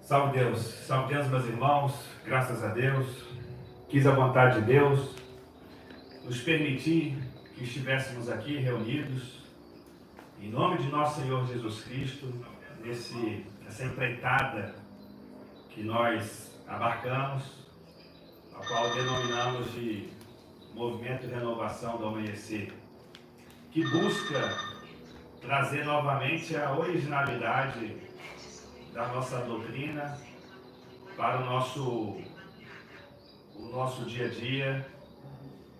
Salve Deus, meus irmãos, graças a Deus, quis a vontade de Deus nos permitir que estivéssemos aqui reunidos, em nome de nosso Senhor Jesus Cristo, nessa empreitada que nós abarcamos, a qual denominamos de Movimento de Renovação do Amanhecer, que busca trazer novamente a originalidade da nossa doutrina para o nosso dia a dia,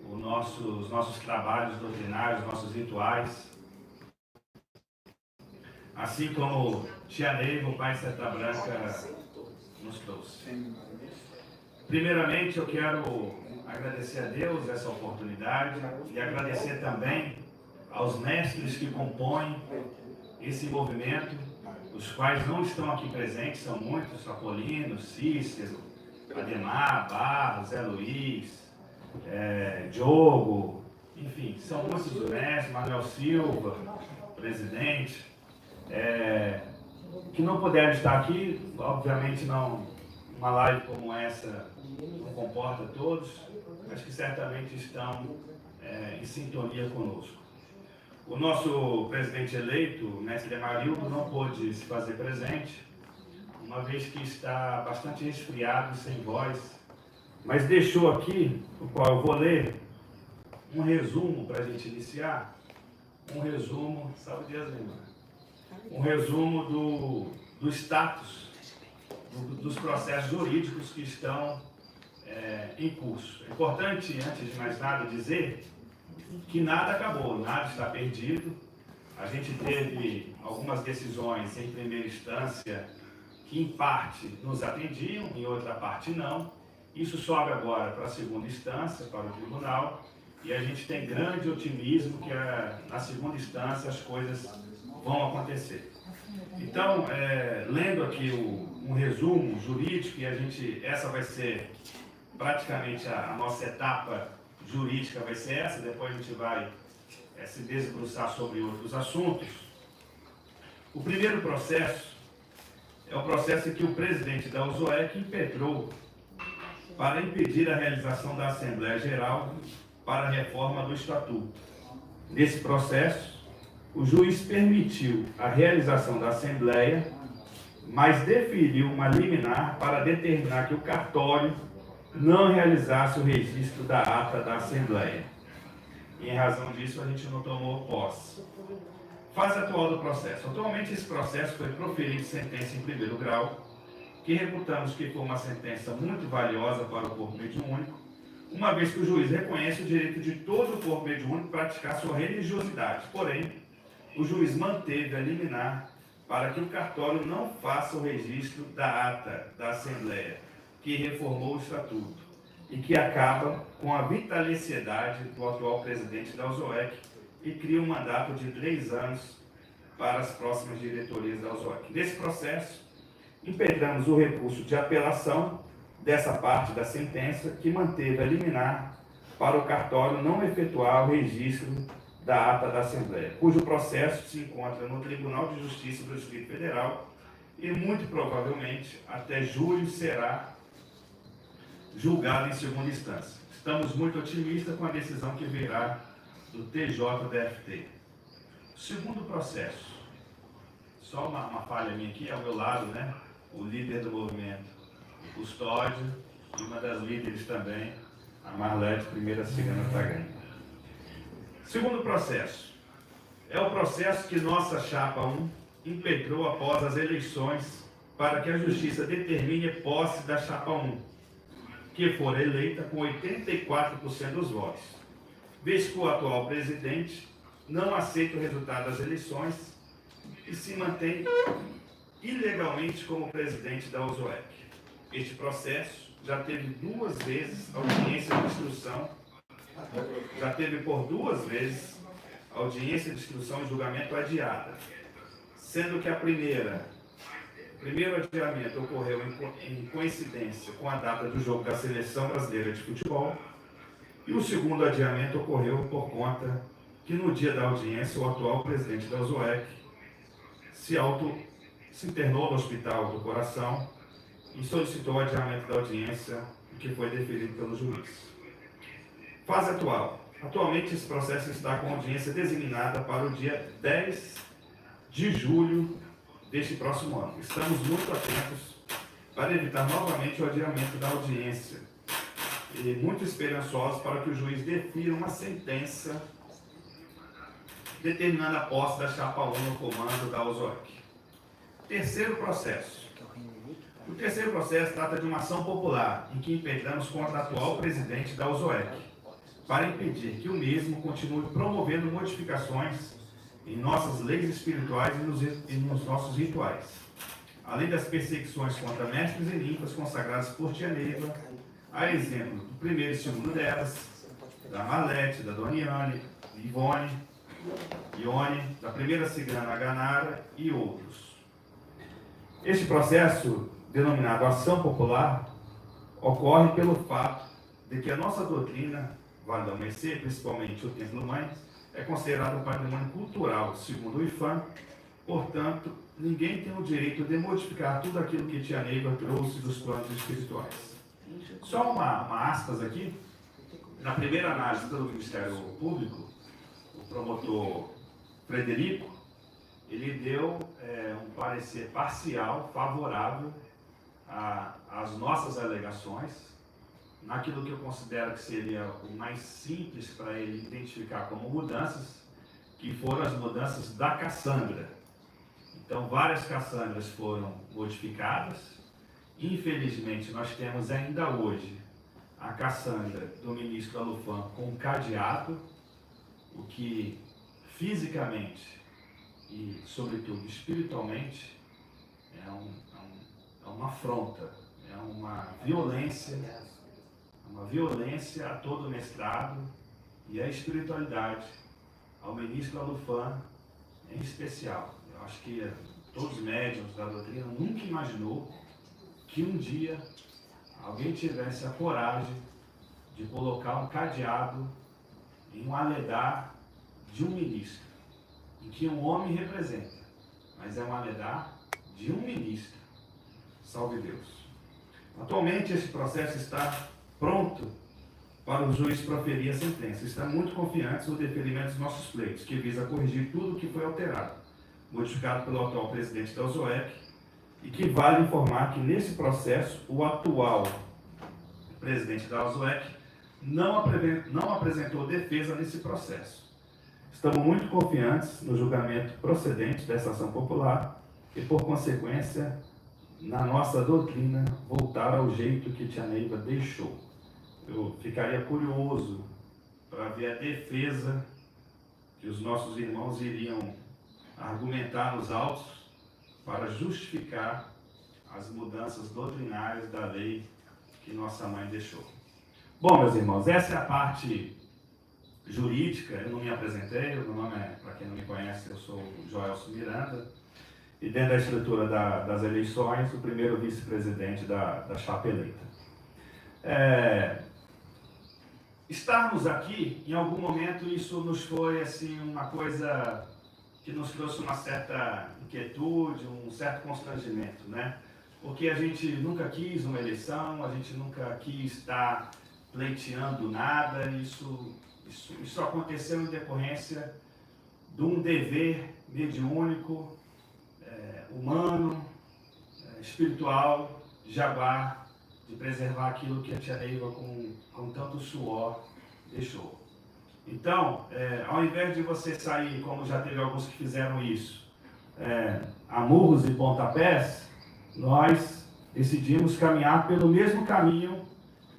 os nossos trabalhos doutrinários, nossos rituais. Assim como Tia Neiva, o Pai Seta Branca, nos trouxe. Primeiramente, eu quero agradecer a Deus essa oportunidade e agradecer também aos mestres que compõem esse movimento, os quais não estão aqui presentes, são muitos: Apolino, Cícero, Ademar, Barros, Zé Luiz, Diogo, enfim, são muitos do mestre, Manuel Silva, presidente, que não puderam estar aqui. Obviamente não, uma live como essa não comporta todos, mas que certamente estão em sintonia conosco. O nosso presidente eleito, o mestre Amarildo, não pôde se fazer presente, uma vez que está bastante resfriado, sem voz, mas deixou aqui, o qual eu vou ler, um resumo para a gente iniciar, salve Deus, irmã, um resumo do status dos processos jurídicos que estão em curso. É importante, antes de mais nada, dizer que nada acabou, nada está perdido. A gente teve algumas decisões em primeira instância que em parte nos atendiam, em outra parte não. Isso sobe agora para a segunda instância, para o tribunal, e a gente tem grande otimismo que na segunda instância as coisas vão acontecer. Então, lendo aqui um resumo jurídico, e essa vai ser praticamente a nossa etapa jurídica, vai ser essa, depois a gente vai se debruçar sobre outros assuntos. O primeiro processo é o processo que o presidente da USOEC impetrou para impedir a realização da Assembleia Geral para a reforma do Estatuto. Nesse processo, o juiz permitiu a realização da Assembleia, mas deferiu uma liminar para determinar que o cartório não realizasse o registro da ata da Assembleia. E, em razão disso, a gente não tomou posse. Fase atual do processo. Atualmente, esse processo foi proferido sentença em primeiro grau, que reputamos que foi uma sentença muito valiosa para o corpo mediúnico, uma vez que o juiz reconhece o direito de todo o corpo mediúnico praticar sua religiosidade. Porém, o juiz manteve a liminar para que o cartório não faça o registro da ata da Assembleia, que reformou o Estatuto e que acaba com a vitaliciedade do atual presidente da USOEC e cria um mandato de 3 anos para as próximas diretorias da USOEC. Nesse processo, impetramos o recurso de apelação dessa parte da sentença que manteve a liminar para o cartório não efetuar o registro da ata da Assembleia, cujo processo se encontra no Tribunal de Justiça do Distrito Federal e muito provavelmente até julho será julgado em segunda instância. Estamos muito otimistas com a decisão que virá do TJDFT. Segundo processo, só uma falha minha aqui, ao meu lado, né? O líder do movimento, o Custódio, e uma das líderes também, a Marlete, primeira cigana Taganha. Segundo processo, é o processo que nossa Chapa 1 impetrou após as eleições para que a Justiça determine a posse da Chapa 1, que for eleita com 84% dos votos, vez que o atual presidente não aceita o resultado das eleições e se mantém ilegalmente como presidente da USOEC. Este processo já teve 2 vezes audiência de instrução, audiência de instrução e julgamento adiada, sendo que o primeiro adiamento ocorreu em coincidência com a data do jogo da Seleção Brasileira de Futebol, e o segundo adiamento ocorreu por conta que no dia da audiência o atual presidente da USOEC se internou no Hospital do Coração e solicitou o adiamento da audiência que foi deferido pelo juiz. Fase atual. Atualmente, esse processo está com audiência designada para o dia 10 de julho deste próximo ano. Estamos muito atentos para evitar novamente o adiamento da audiência e muito esperançosos para que o juiz defira uma sentença determinando a posse da chapa 1 no comando da USOEC. Terceiro processo. O terceiro processo trata de uma ação popular em que impetramos contra o atual presidente da USOEC para impedir que o mesmo continue promovendo modificações em nossas leis espirituais e nos nossos rituais, além das perseguições contra mestres e ninfas consagrados por Tia Neiva, a exemplo do primeiro e segundo delas, da Marlete, da Dona Ione, da primeira cigana Ganara e outros. Este processo, denominado ação popular, ocorre pelo fato de que a nossa doutrina, Vale da Mercê, principalmente o Templo Mãe, é considerado um patrimônio cultural, segundo o IFAM. Portanto, ninguém tem o direito de modificar tudo aquilo que Tia Neiva trouxe dos planos espirituais. Só uma aspas aqui. Na primeira análise pelo Ministério Público, o promotor Frederico, ele deu um parecer parcial, favorável às nossas alegações, naquilo que eu considero que seria o mais simples para ele identificar como mudanças, que foram as mudanças da Cassandra. Então, várias Cassandras foram modificadas. Infelizmente, nós temos ainda hoje a Cassandra do ministro Alufan com cadeado, o que fisicamente e, sobretudo, espiritualmente é uma afronta, é uma violência a todo o mestrado e a espiritualidade, ao ministro Alufan em especial. Eu acho que todos os médiuns da doutrina nunca imaginou que um dia alguém tivesse a coragem de colocar um cadeado em um aledar de um ministro, em que um homem representa, mas é um aledar de um ministro. Salve Deus. Atualmente esse processo está pronto para o juiz proferir a sentença. Estamos muito confiantes no deferimento dos nossos pleitos, que visa corrigir tudo o que foi alterado, modificado pelo atual presidente da USOEC, e que vale informar que nesse processo o atual presidente da USOEC não apresentou defesa nesse processo. Estamos muito confiantes no julgamento procedente dessa ação popular e, por consequência, na nossa doutrina, voltar ao jeito que Tia Neiva deixou. Eu ficaria curioso para ver a defesa que os nossos irmãos iriam argumentar nos autos para justificar as mudanças doutrinárias da lei que nossa mãe deixou. Bom, meus irmãos, essa é a parte jurídica. Eu não me apresentei, o meu nome é, para quem não me conhece, eu sou Joelson Miranda, e dentro da estrutura das eleições, o primeiro vice-presidente da chapa eleita. Estarmos aqui, em algum momento, isso nos foi assim, uma coisa que nos trouxe uma certa inquietude, um certo constrangimento, né? Porque a gente nunca quis uma eleição, a gente nunca quis estar pleiteando nada, isso aconteceu em decorrência de um dever mediúnico, humano, espiritual, jaguar, de preservar aquilo que a Tia Neiva com tanto suor deixou. Então, ao invés de você sair, como já teve alguns que fizeram isso, a murros e pontapés, nós decidimos caminhar pelo mesmo caminho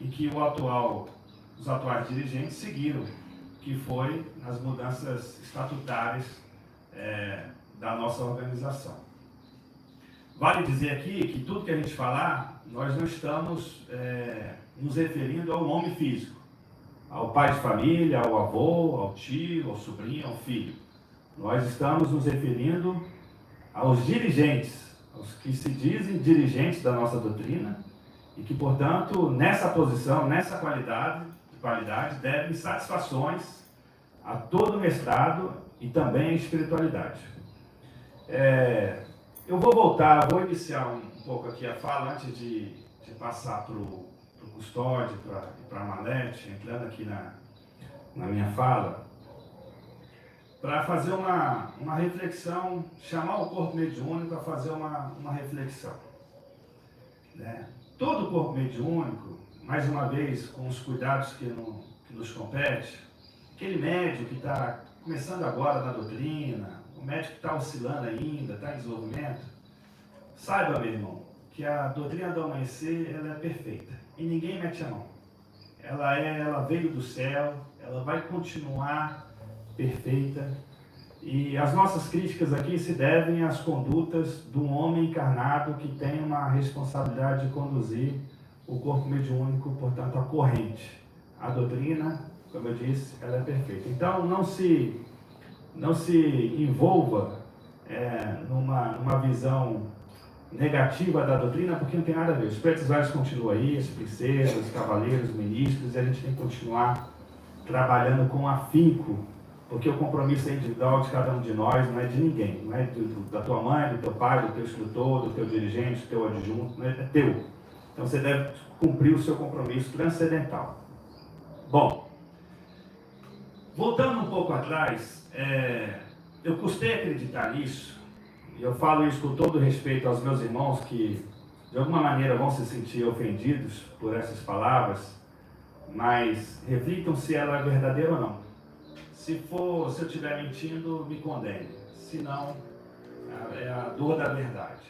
em que os atuais dirigentes seguiram, que foi nas mudanças estatutárias da nossa organização. Vale dizer aqui que tudo que a gente falar, nós não estamos nos referindo ao homem físico, ao pai de família, ao avô, ao tio, ao sobrinho, ao filho. Nós estamos nos referindo aos dirigentes, aos que se dizem dirigentes da nossa doutrina e que, portanto, nessa posição, nessa qualidade, devem satisfações a todo o mestrado e também a espiritualidade. Eu vou iniciar um pouco aqui a fala antes de passar para o Custódio, para a Malete, entrando aqui na minha fala, para fazer uma reflexão, chamar o corpo mediúnico a fazer uma reflexão. Né? Todo o corpo mediúnico, mais uma vez, com os cuidados que nos compete, aquele médico que está começando agora na doutrina, o médico que está oscilando ainda, está em desenvolvimento, saiba, meu irmão, que a doutrina do amanhecer ela é perfeita e ninguém mete a mão. Ela veio do céu, ela vai continuar perfeita. E as nossas críticas aqui se devem às condutas de um homem encarnado que tem uma responsabilidade de conduzir o corpo mediúnico, portanto, a corrente. A doutrina, como eu disse, ela é perfeita. Então, não se envolva numa visão negativa da doutrina, porque não tem nada a ver. Os pretos velhos continuam aí, as princesas, os cavaleiros, os ministros, e a gente tem que continuar trabalhando com afinco, porque o compromisso é individual de cada um de nós, não é de ninguém, não é da tua mãe, do teu pai, do teu instrutor, do teu dirigente, do teu adjunto, é teu. Então você deve cumprir o seu compromisso transcendental. Bom, voltando um pouco atrás, eu custei acreditar nisso, e eu falo isso com todo respeito aos meus irmãos que de alguma maneira vão se sentir ofendidos por essas palavras, mas reflitam se ela é verdadeira ou não. Se eu estiver mentindo, me condene. Se não, é a dor da verdade.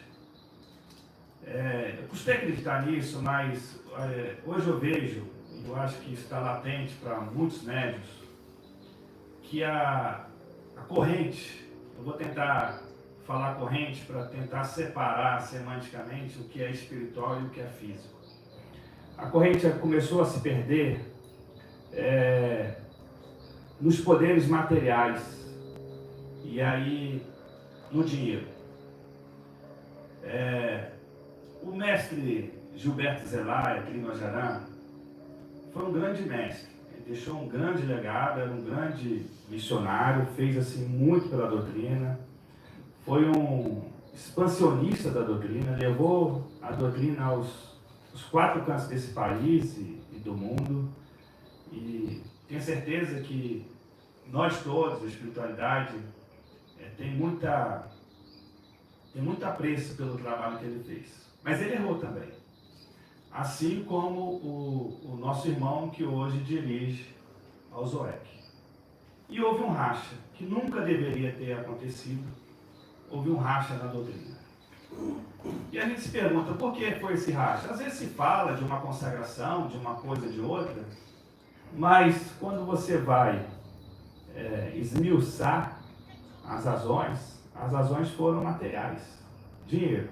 Eu custei acreditar nisso, mas hoje eu vejo, e eu acho que está latente para muitos médios, que a corrente, eu vou tentar falar corrente para tentar separar semanticamente o que é espiritual e o que é físico. A corrente começou a se perder nos poderes materiais e aí no dinheiro. O mestre Gilberto Zelaya, Trinojaran, foi um grande mestre. Ele deixou um grande legado, era um grande missionário, fez assim muito pela doutrina, foi um expansionista da doutrina, levou a doutrina aos 4 cantos desse país e do mundo, e tenho certeza que nós todos, a espiritualidade, tem muito apreço pelo trabalho que ele fez. Mas ele errou também. Assim como o nosso irmão que hoje dirige ao ZOEC. E houve um racha, que nunca deveria ter acontecido. Houve um racha na doutrina. E a gente se pergunta, por que foi esse racha? Às vezes se fala de uma consagração, de uma coisa, de outra, mas quando você vai esmiuçar as razões foram materiais, dinheiro.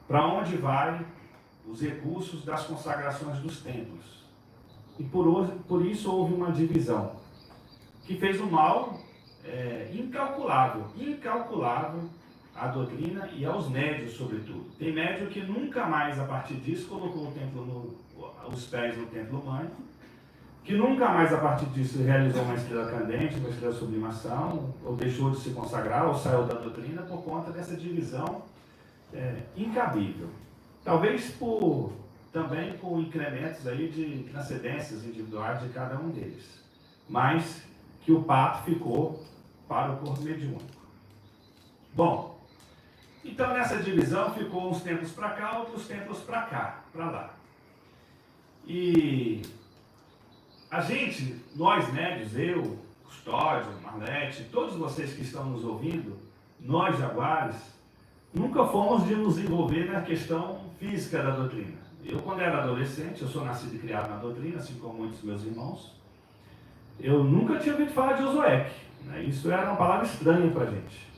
Para onde vai os recursos das consagrações dos templos? E por isso houve uma divisão, que fez um mal incalculável à doutrina e aos médios, sobretudo. Tem médio que nunca mais, a partir disso, colocou os pés no templo mãe, que nunca mais, a partir disso, realizou uma estrela candente, uma estrela de sublimação, ou deixou de se consagrar, ou saiu da doutrina por conta dessa divisão incabível. Talvez também por incrementos aí de transcendências individuais de cada um deles. Mas que o pato ficou para o corpo mediúnico. Bom, então nessa divisão ficou uns templos para cá, outros templos para cá, para lá. E a gente, nós médios, eu, Custódio, Marlete, todos vocês que estão nos ouvindo, nós jaguares, nunca fomos de nos envolver na questão física da doutrina. Eu, quando era adolescente, eu sou nascido e criado na doutrina, assim como muitos meus irmãos, eu nunca tinha ouvido falar de Ozoek, né? Isso era uma palavra estranha para a gente.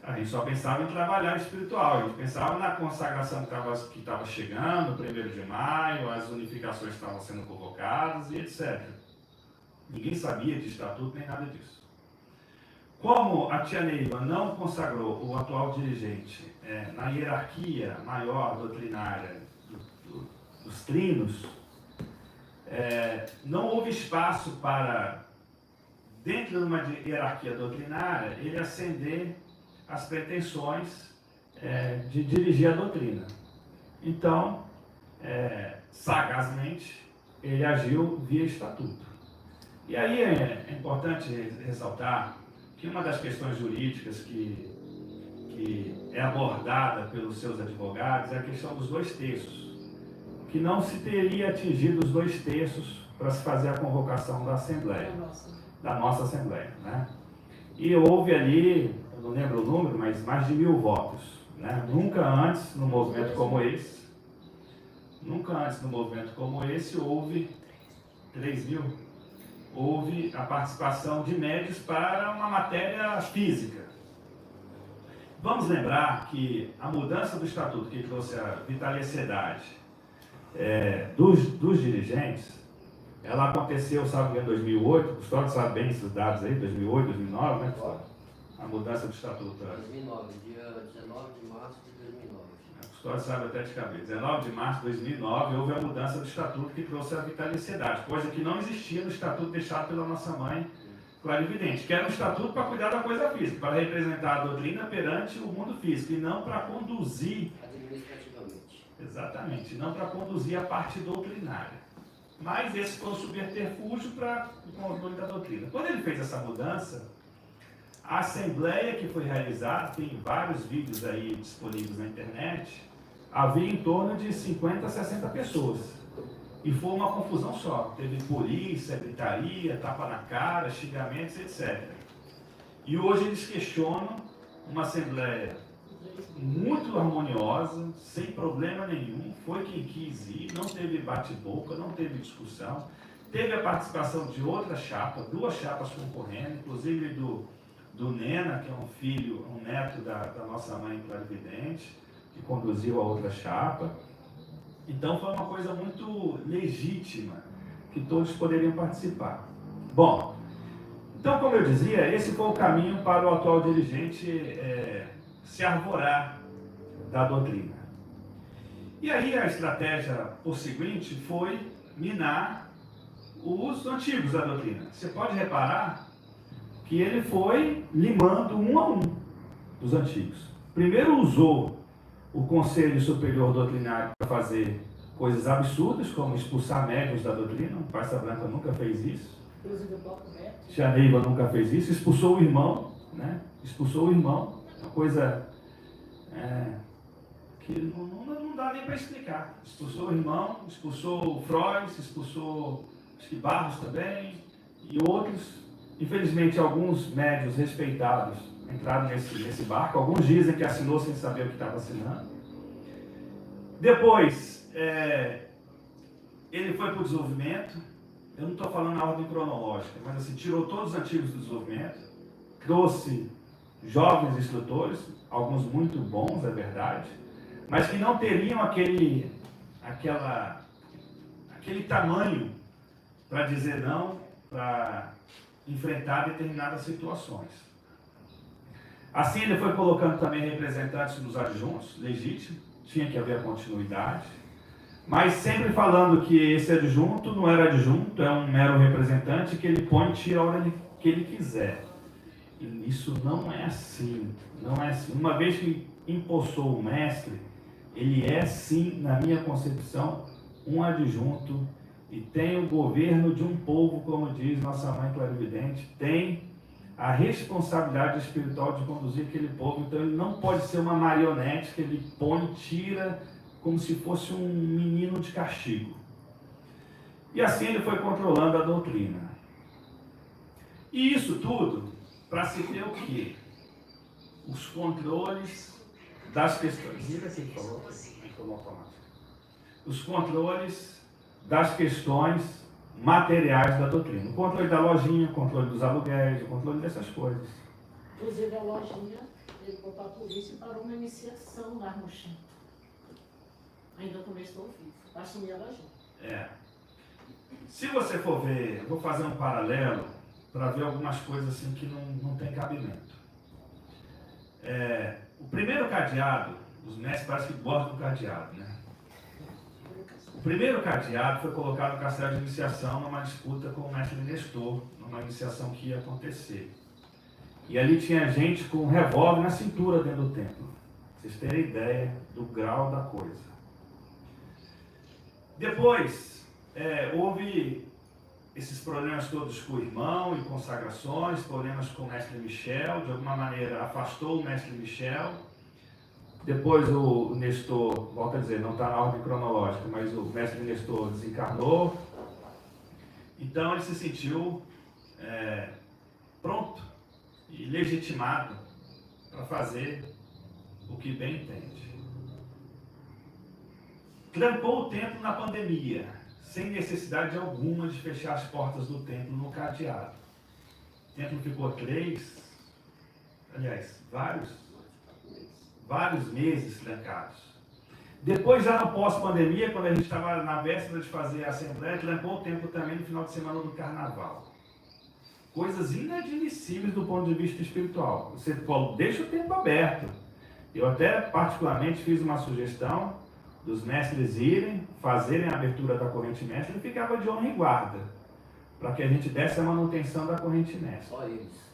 A gente só pensava em trabalhar espiritual, a gente pensava na consagração que estava chegando, 1º de maio, as unificações que estavam sendo convocadas e etc. Ninguém sabia de estatuto nem nada disso. Como a tia Neiva não consagrou o atual dirigente na hierarquia maior doutrinária dos trinos, não houve espaço para, dentro de uma hierarquia doutrinária, ele ascender as pretensões de dirigir a doutrina. Então, sagazmente, ele agiu via estatuto. E aí é importante ressaltar que uma das questões jurídicas que é abordada pelos seus advogados é a questão dos 2/3, que não se teria atingido os 2/3 para se fazer a convocação da Assembleia, da nossa Assembleia, né? E houve ali, eu não lembro o número, mas mais de 1000 votos, né? Nunca antes, num movimento como esse, houve 3.000, houve a participação de médios para uma matéria física. Vamos lembrar que a mudança do estatuto que trouxe a vitaliciedade dos dirigentes, ela aconteceu, sabe, em 2008, o Custódio sabe bem esses dados aí, 2008, 2009, né, Custódio? A mudança do estatuto. 2009, dia 19 de março de 2009. O Custódio sabe até de cabeça. 19 de março de 2009 houve a mudança do estatuto que trouxe a vitaliciedade, coisa que não existia no estatuto deixado pela nossa mãe clarividente, que era um estatuto para cuidar da coisa física, para representar a doutrina perante o mundo físico, e não para conduzir administrativamente. Exatamente, não para conduzir a parte doutrinária. Mas esse foi um subterfúgio para o controle da doutrina. Quando ele fez essa mudança, a assembleia que foi realizada, tem vários vídeos aí disponíveis na internet, havia em torno de 50 a 60 pessoas. E foi uma confusão só. Teve polícia, gritaria, tapa na cara, xingamentos, etc. E hoje eles questionam uma assembleia muito harmoniosa, sem problema nenhum, foi quem quis ir, não teve bate-boca, não teve discussão, teve a participação de outra chapa, 2 chapas concorrendo, inclusive do Nena, que é um neto da nossa mãe clarividente, que conduziu a outra chapa. Então foi uma coisa muito legítima, que todos poderiam participar. Bom, então, como eu dizia, esse foi o caminho para o atual dirigente se arvorar da doutrina. E aí a estratégia, por seguinte, foi minar os antigos da doutrina. Você pode reparar que ele foi limando um a um dos antigos. Primeiro usou o Conselho Superior Doutrinário para fazer coisas absurdas, como expulsar médiuns da doutrina. O Pasta Branca nunca fez isso. Tia Neiva nunca fez isso. Expulsou o irmão, né? Expulsou o irmão. Uma coisa que não dá nem para explicar. Expulsou o irmão, expulsou o Freud, expulsou, acho que Barros também, e outros. Infelizmente, alguns médiuns respeitados entraram nesse barco. Alguns dizem que assinou sem saber o que estava assinando. Depois, ele foi para o desenvolvimento. Eu não estou falando na ordem cronológica, mas assim, tirou todos os antigos do desenvolvimento, trouxe jovens instrutores, alguns muito bons, é verdade, mas que não teriam aquele tamanho para dizer não, para enfrentar determinadas situações. Assim, ele foi colocando também representantes dos adjuntos, legítimo, tinha que haver continuidade, mas sempre falando que esse adjunto não era adjunto, é um mero representante que ele põe e tira a hora que ele quiser. E isso não é assim, não é assim. Uma vez que empossou o mestre, ele é sim, na minha concepção, um adjunto e tem o governo de um povo, como diz nossa mãe clarividente, tem a responsabilidade espiritual de conduzir aquele povo. Então ele não pode ser uma marionete que ele põe e tira como se fosse um menino de castigo. E assim ele foi controlando a doutrina. E isso tudo para se ter o quê? Os controles das questões. Os controles das questões materiais da doutrina. O controle da lojinha, o controle dos aluguéis, o controle dessas coisas. Inclusive a lojinha, ele botou a polícia e parou uma iniciação lá no chão. Ainda começou o vivo, para assumir a lojinha. Se você for ver, eu vou fazer um paralelo para ver algumas coisas assim que não tem cabimento. O primeiro cadeado, os mestres parece que gostam do cadeado, né? O primeiro cadeado foi colocado no castelo de iniciação numa disputa com o mestre Nestor, numa iniciação que ia acontecer. E ali tinha gente com um revólver na cintura dentro do templo. Vocês terem ideia do grau da coisa. Depois, houve esses problemas todos com o irmão e consagrações, problemas com o mestre Michel, de alguma maneira afastou o mestre Michel. Depois o Nestor, volto a dizer, não está na ordem cronológica, mas o mestre Nestor desencarnou. Então ele se sentiu pronto e legitimado para fazer o que bem entende. Trancou o templo na pandemia, sem necessidade alguma de fechar as portas do templo no cadeado. O templo ficou vários meses trancados. Depois, já no pós-pandemia, quando a gente estava na véspera de fazer a assembleia, trancou o templo também no final de semana do carnaval. Coisas inadmissíveis do ponto de vista espiritual. Você deixa o templo aberto. Eu até particularmente fiz uma sugestão dos mestres irem, fazerem a abertura da corrente mestre e ficava de honra e guarda, para que a gente desse a manutenção da corrente mestre. Só eles.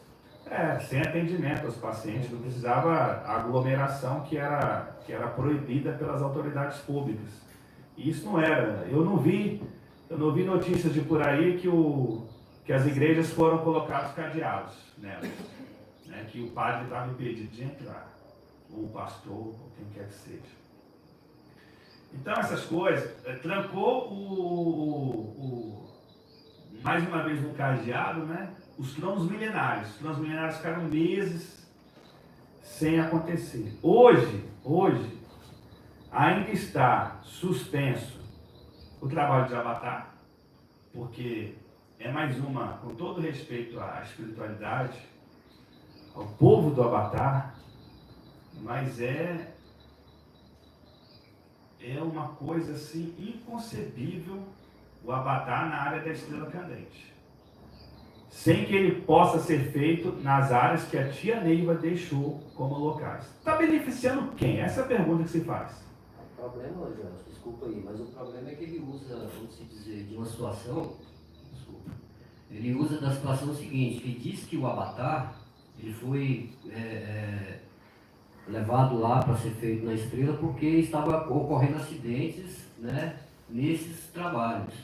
Sem atendimento aos pacientes, não precisava aglomeração que era proibida pelas autoridades públicas. E isso não era. Eu não vi notícias de por aí que as igrejas foram colocados cadeados nelas, né? Que o padre estava impedido de entrar, ou o pastor, ou quem quer que seja. Então essas coisas, trancou mais uma vez no cadeado, né? Os tronos milenários. Os tronos milenários ficaram meses sem acontecer. Hoje, ainda está suspenso o trabalho de Avatar, porque é mais uma, com todo respeito à espiritualidade, ao povo do Avatar, mas é uma coisa assim inconcebível o Avatar na área da estrela candente, sem que ele possa ser feito nas áreas que a tia Neiva deixou como locais. Está beneficiando quem? Essa é a pergunta que se faz. O problema, Jorge, desculpa aí, mas o problema é que ele usa, vamos dizer, de uma situação, ele usa da situação seguinte, ele diz que o Avatar, ele foi levado lá para ser feito na estrela porque estava ocorrendo acidentes, né, nesses trabalhos.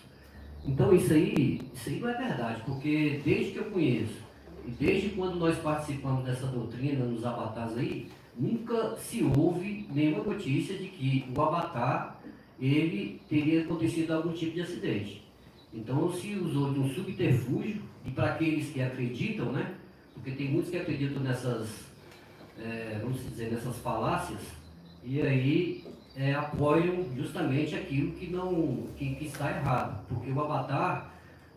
Então isso aí não é verdade, porque desde que eu conheço, e desde quando nós participamos dessa doutrina nos avatares aí, nunca se houve nenhuma notícia de que o avatar, ele teria acontecido algum tipo de acidente. Então se usou de um subterfúgio, e para aqueles que acreditam, né, porque tem muitos que acreditam nessas, vamos dizer, nessas falácias, e aí apoiam justamente aquilo que está errado, porque o Avatar,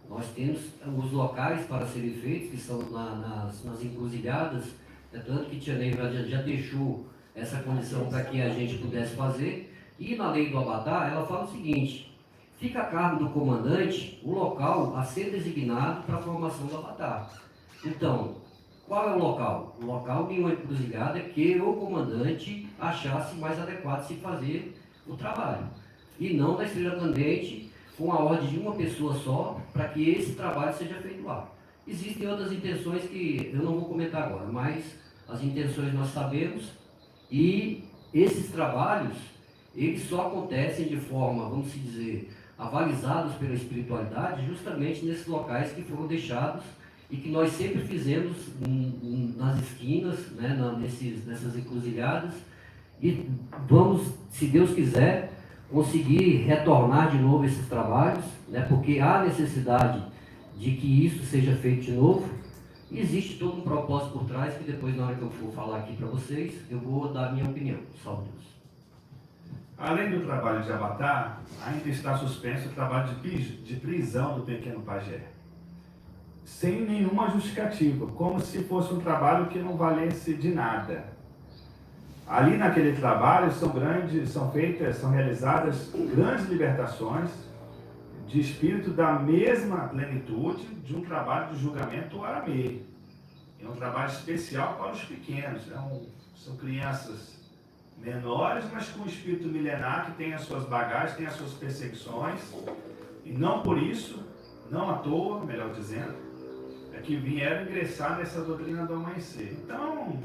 nós temos os locais para serem feitos, que são nas encruzilhadas, tanto que Tia Neiva já deixou essa condição para que a gente pudesse fazer, e na lei do Avatar, ela fala o seguinte, fica a cargo do comandante o local a ser designado para a formação do Avatar. Então, qual é o local? O local de uma encruzilhada que o comandante achasse mais adequado se fazer o trabalho. E não da estrela candente com a ordem de uma pessoa só para que esse trabalho seja feito lá. Existem outras intenções que eu não vou comentar agora, mas as intenções nós sabemos e esses trabalhos, eles só acontecem de forma, vamos dizer, avalizados pela espiritualidade justamente nesses locais que foram deixados e que nós sempre fizemos nas esquinas, né, nessas encruzilhadas, e vamos, se Deus quiser, conseguir retornar de novo esses trabalhos, né, porque há necessidade de que isso seja feito de novo, e existe todo um propósito por trás, que depois, na hora que eu for falar aqui para vocês, eu vou dar a minha opinião. Salve Deus. Além do trabalho de Avatar, ainda está suspenso o trabalho de prisão do pequeno pajé, sem nenhuma justificativa, como se fosse um trabalho que não valesse de nada. Ali naquele trabalho são realizadas grandes libertações de espírito da mesma plenitude de um trabalho de julgamento aramê. É um trabalho especial para os pequenos, são crianças menores, mas com espírito milenar, que tem as suas bagagens, tem as suas perseguições, e não por isso, não à toa, melhor dizendo, que vieram ingressar nessa doutrina do amanhecer. Então,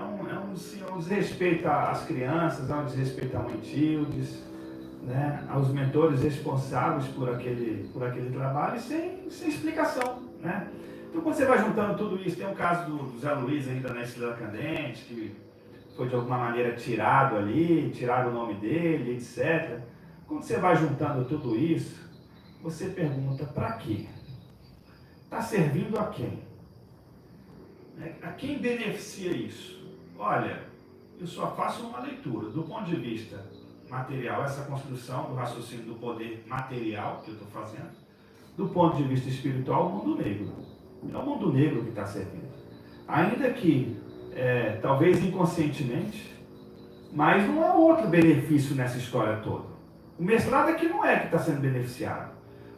um desrespeito às crianças, é um desrespeito à mãe Tildes, né, aos mentores responsáveis por aquele trabalho, sem explicação, né? Então, quando você vai juntando tudo isso, tem um caso do Zé Luiz ainda na Estrela Candente, que foi de alguma maneira tirado ali, tiraram o nome dele, etc. Quando você vai juntando tudo isso, você pergunta, para quê? Está servindo a quem? A quem beneficia isso? Olha, eu só faço uma leitura. Do ponto de vista material, essa construção do raciocínio do poder material que eu estou fazendo. Do ponto de vista espiritual, o mundo negro. É o mundo negro que está servindo. Ainda que, talvez inconscientemente, mas não há outro benefício nessa história toda. O mestrado é que não é que está sendo beneficiado.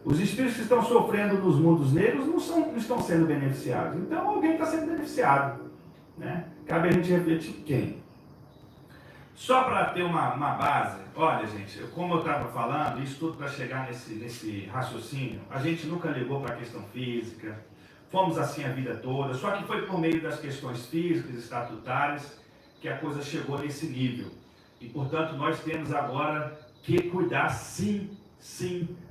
Os espíritos que estão sofrendo nos mundos negros não estão sendo beneficiados. Então alguém está sendo beneficiado, né? Cabe a gente refletir quem. Só para ter uma base, olha gente, como eu estava falando, isso tudo para chegar nesse raciocínio, a gente nunca ligou para a questão física, fomos assim a vida toda, só que foi por meio das questões físicas, estatutárias, que a coisa chegou nesse nível. E portanto nós temos agora que cuidar sim,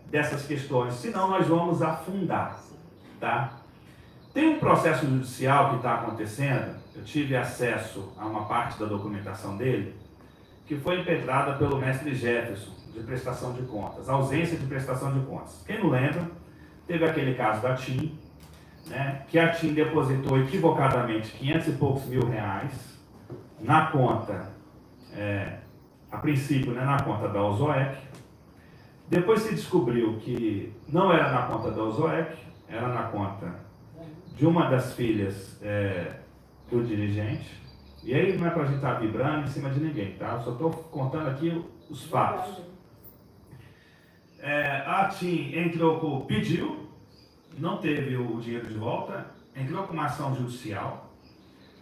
dessas questões, senão nós vamos afundar, tá? Tem um processo judicial que está acontecendo, eu tive acesso a uma parte da documentação dele, que foi impetrada pelo mestre Jefferson, de prestação de contas, ausência de prestação de contas. Quem não lembra, teve aquele caso da TIM, né, que a TIM depositou equivocadamente 500 e poucos mil reais na conta, a princípio, né, na conta da Ozoec. Depois se descobriu que não era na conta da Ozoec, era na conta de uma das filhas do dirigente. E aí não é para a gente estar vibrando em cima de ninguém, tá? Eu só estou contando aqui os fatos. A TIM pediu, não teve o dinheiro de volta, entrou com uma ação judicial,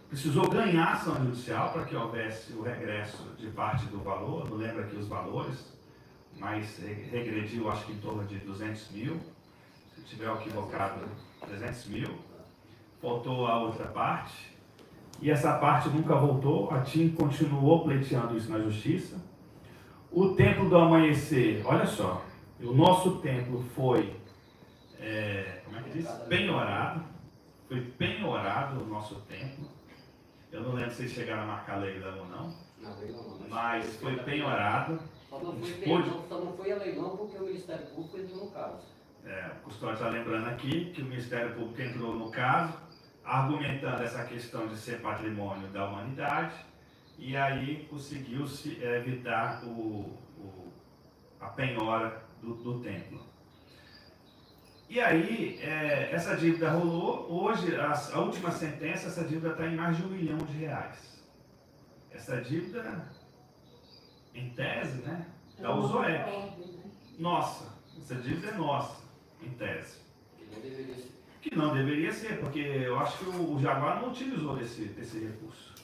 precisou ganhar a ação judicial para que houvesse o regresso de parte do valor, não lembro aqui os valores, mas regrediu acho que em torno de 200 mil, se tiver equivocado, 300 mil, faltou a outra parte, e essa parte nunca voltou, a TIM continuou pleiteando isso na justiça. O Templo do Amanhecer, olha só, o nosso templo foi, como é que diz? Penhorado, foi penhorado o nosso templo. Eu não lembro se vocês chegaram a marcar leilão ou não, mas foi penhorado. Só não foi a leilão porque o Ministério Público entrou no caso. O Custódio está lembrando aqui que o Ministério Público entrou no caso, argumentando essa questão de ser patrimônio da humanidade, e aí conseguiu-se evitar a penhora do templo. E aí, essa dívida rolou, hoje, a última sentença, essa dívida está em mais de R$1 milhão. Essa dívida, em tese, né, da Ozoec. Nossa, essa dívida é nossa, em tese. Que não deveria ser, porque eu acho que o Jaguar não utilizou desse recurso,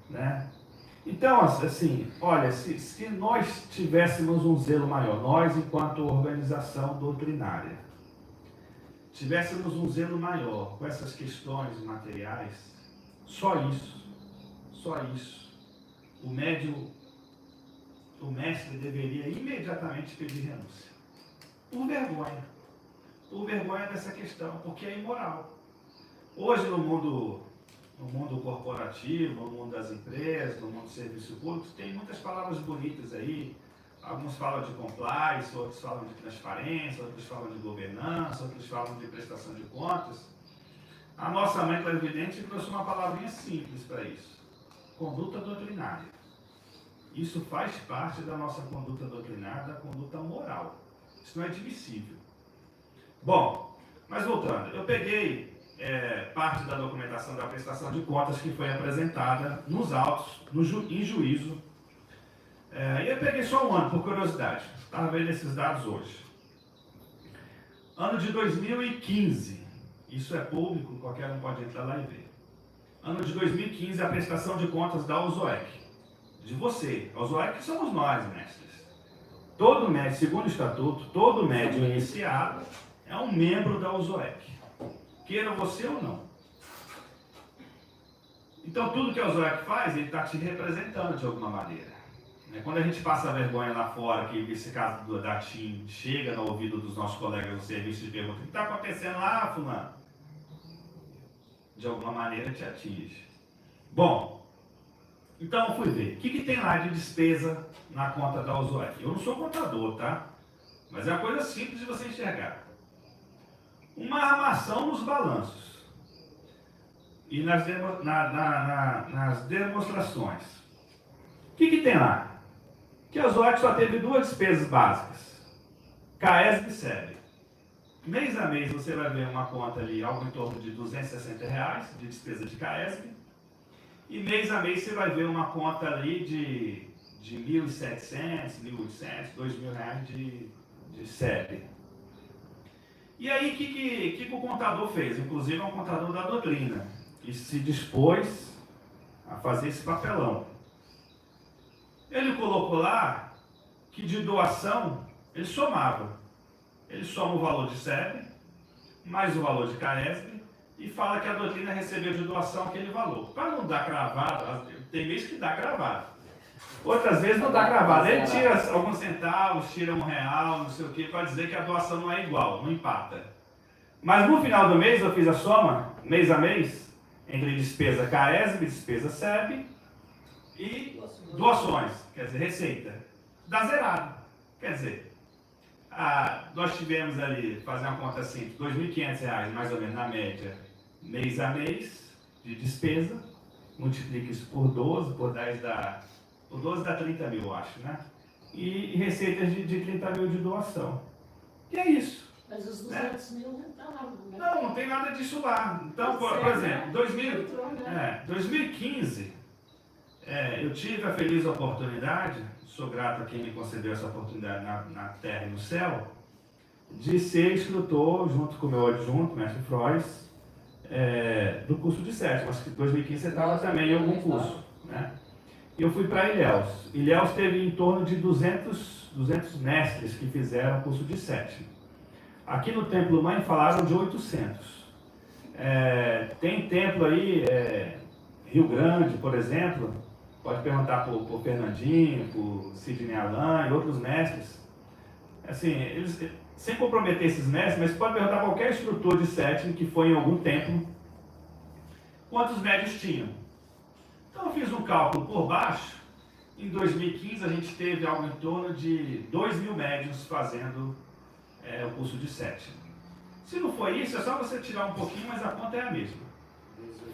né? Então, assim, olha, se nós tivéssemos um zelo maior, nós enquanto organização doutrinária, tivéssemos um zelo maior com essas questões materiais, só isso, o mestre deveria imediatamente pedir renúncia, por vergonha dessa questão, porque é imoral. Hoje no mundo corporativo, no mundo das empresas, no mundo do serviço público, tem muitas palavras bonitas aí. Alguns falam de compliance, outros falam de transparência, outros falam de governança, outros falam de prestação de contas. A nossa mãe clarividente trouxe uma palavrinha simples para isso: conduta doutrinária. Isso faz parte da nossa conduta doutrinária, da conduta moral. Isso não é admissível. Bom, mas voltando, eu peguei parte da documentação da prestação de contas que foi apresentada nos autos, em juízo. E eu peguei só um ano, por curiosidade. Estava vendo esses dados hoje. Ano de 2015, isso é público, qualquer um pode entrar lá e ver. Ano de 2015, a prestação de contas da Ozoec. De você. A Ozoec somos nós, mestres. Todo médium, segundo o estatuto, todo médium iniciado é um membro da Ozoec. Queira você ou não. Então, tudo que o Osório faz, ele está te representando de alguma maneira. Quando a gente passa vergonha lá fora, que esse caso da TIM chega no ouvido dos nossos colegas do serviço e pergunta: o que está acontecendo lá, fulano? De alguma maneira te atinge. Bom, então eu fui ver. O que tem lá de despesa na conta da Osório? Eu não sou contador, tá? Mas é uma coisa simples de você enxergar. Uma armação nos balanços e nas demonstrações. O que tem lá? Que a Osório só teve duas despesas básicas: CAESB e SEB. Mês a mês você vai ver uma conta ali, algo em torno de R$260 de despesa de CAESB, e mês a mês você vai ver uma conta ali de R$1.700, R$1.800, R$2.000 de SEB. E aí, o que o contador fez? Inclusive, é um contador da doutrina, que se dispôs a fazer esse papelão. Ele colocou lá que de doação, ele somava. Ele soma o valor de SEB, mais o valor de CAESB, e fala que a doutrina recebeu de doação aquele valor. Para não dar cravado, tem mês que dá cravado. Outras vezes não dá cravado. Ele tira alguns centavos, tira R$1, não sei o que, para dizer que a doação não é igual, não empata. Mas no final do mês eu fiz a soma, mês a mês, entre despesa CAESB, despesa SEB e doações, quer dizer, receita. Dá zerado. Quer dizer, nós tivemos ali, fazer uma conta simples, R$2.500 mais ou menos na média, mês a mês, de despesa. Multiplica isso por 12, por 10 dá... Por 12 dá 30 mil, eu acho, né? E receitas de 30 mil de doação. E é isso. Mas os 200 mil não estão lá. Né? Não tem nada disso lá. Então, por exemplo, 2015, eu tive a feliz oportunidade, sou grato a quem me concedeu essa oportunidade na terra e no céu, de ser instrutor, junto com o meu adjunto, mestre Frois, do curso de sétima. Acho que em 2015 você estava também em algum curso, né? E eu fui para Ilhéus. Ilhéus teve em torno de 200 mestres que fizeram o curso de sétima. Aqui no Templo Mãe falaram de 800. Tem templo aí, Rio Grande, por exemplo, pode perguntar para o Fernandinho, para o Sidney Alain e outros mestres. Assim, eles, sem comprometer esses mestres, mas pode perguntar a qualquer instrutor de sétima que foi em algum templo, quantos médios tinham. Então eu fiz um cálculo por baixo. Em 2015 a gente teve algo em torno de 2.000 médios fazendo o curso de sétima. Se não foi isso, é só você tirar um pouquinho, mas a conta é a mesma.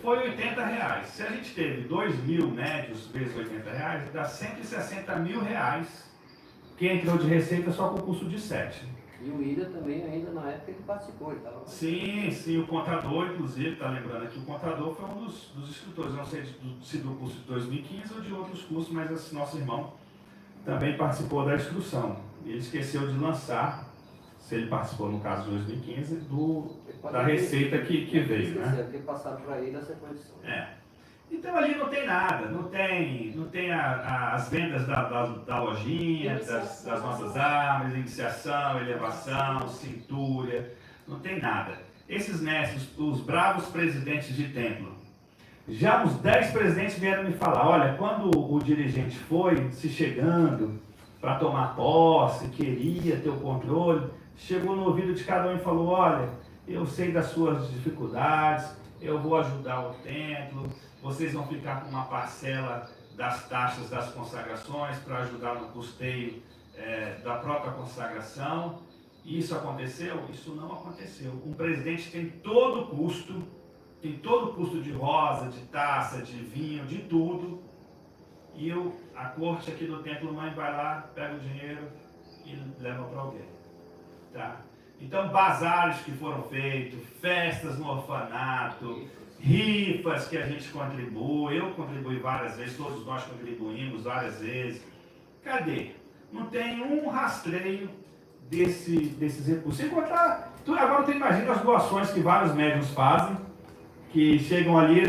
Foi R$80. Se a gente teve 2.000 médios vezes R$80, dá R$160 mil, que entrou de receita só com o curso de sétima. E o Ida também, ainda na época, ele participou, ele estava... Sim, o contador, inclusive, está lembrando aqui, o contador foi um dos instrutores, não sei se do curso de 2015 ou de outros cursos, mas esse nosso irmão também participou da instrução. E ele esqueceu de lançar, se ele participou no caso de 2015, da receita que veio, né? Porque passaram para ele essa condição. Então ali não tem nada, não tem as vendas da lojinha, das nossas armas, iniciação, elevação, cintura, não tem nada. Esses mestres, os bravos presidentes de templo, já uns 10 presidentes vieram me falar: olha, quando o dirigente foi se chegando para tomar posse, queria ter o controle, chegou no ouvido de cada um e falou: olha, eu sei das suas dificuldades, eu vou ajudar o templo, vocês vão ficar com uma parcela das taxas das consagrações para ajudar no custeio da própria consagração. E isso aconteceu? Isso não aconteceu. Um presidente tem todo o custo de rosa, de taça, de vinho, de tudo. E a corte aqui do Templo Mãe vai lá, pega o dinheiro e leva para alguém. Tá? Então, bazares que foram feitos, festas no orfanato, rifas que a gente contribui, eu contribuí várias vezes, todos nós contribuímos várias vezes. Cadê? Não tem um rastreio desses recursos. Sem contar, agora tu imagina as doações que vários médiuns fazem, que chegam ali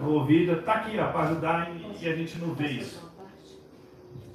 no ouvido, está aqui para ajudar e a gente não vê isso.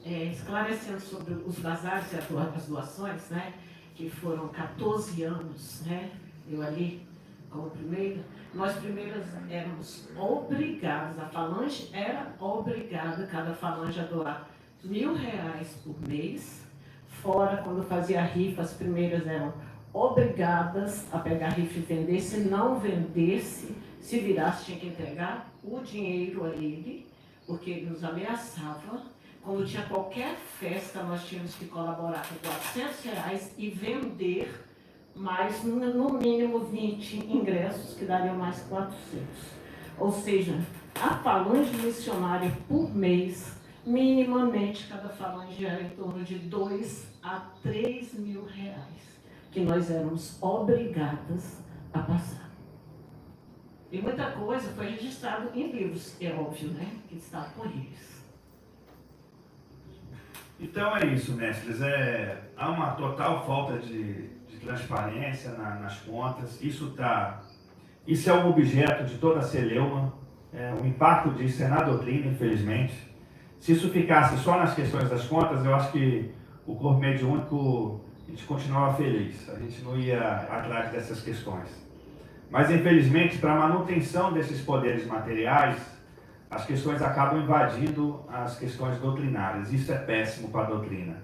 Esclarecendo sobre os bazares e as doações, né, que foram 14 anos, né, eu ali como primeira, nós primeiras éramos obrigadas, a falange era obrigada, cada falange a doar R$1.000 por mês, fora quando fazia rifa, as primeiras eram obrigadas a pegar rifa e vender, se não vendesse, se virasse, tinha que entregar o dinheiro a ele, porque ele nos ameaçava. Quando tinha qualquer festa, nós tínhamos que colaborar com R$400 e vender mais, no mínimo, 20 ingressos, que dariam mais 400. Ou seja, a falange missionária por mês, minimamente, cada falange era em torno de R$2.000 a R$3.000, que nós éramos obrigadas a passar. E muita coisa foi registrada em livros, é óbvio, né? Que está com eles. Então é isso, mestres. Há uma total falta de transparência nas contas. Isso é um objeto de toda a celeuma. O impacto disso é na doutrina, infelizmente. Se isso ficasse só nas questões das contas, eu acho que o corpo mediúnico, a gente continuava feliz. A gente não ia atrás dessas questões. Mas, infelizmente, para a manutenção desses poderes materiais, as questões acabam invadindo as questões doutrinárias. Isso é péssimo para a doutrina.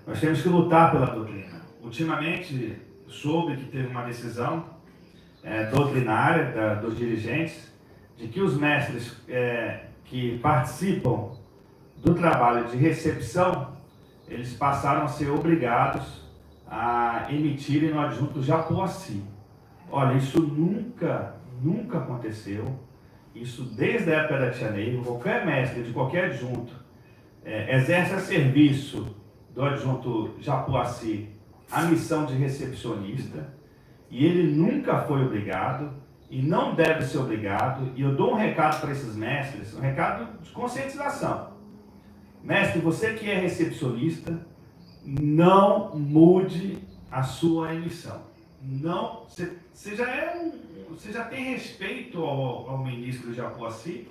Nós temos que lutar pela doutrina. Ultimamente, soube que teve uma decisão doutrinária dos dirigentes de que os mestres que participam do trabalho de recepção, eles passaram a ser obrigados a emitirem no adjunto Japuaci. Olha, isso nunca aconteceu. Isso desde a época da Tia Neiva. Qualquer mestre de qualquer adjunto exerce a serviço do adjunto Japuaci a missão de recepcionista, e ele nunca foi obrigado e não deve ser obrigado. E eu dou um recado para esses mestres, um recado de conscientização. Mestre, você que é recepcionista, não mude a sua emissão. Não, você já tem respeito ao ministro de Japuaci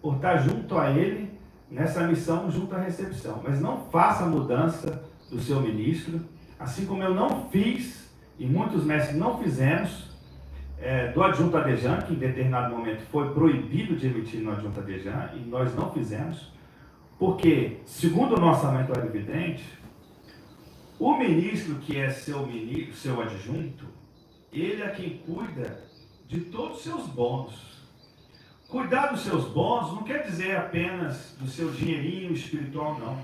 por estar junto a ele nessa missão, junto à recepção. Mas não faça mudança do seu ministro, assim como eu não fiz, e muitos mestres não fizemos, do adjunto Adejan, que em determinado momento foi proibido de emitir no adjunto Adejan, e nós não fizemos, porque, segundo o nosso lamento evidente, o ministro que é seu adjunto, ele é quem cuida de todos os seus bônus. Cuidar dos seus bônus não quer dizer apenas do seu dinheirinho espiritual, não.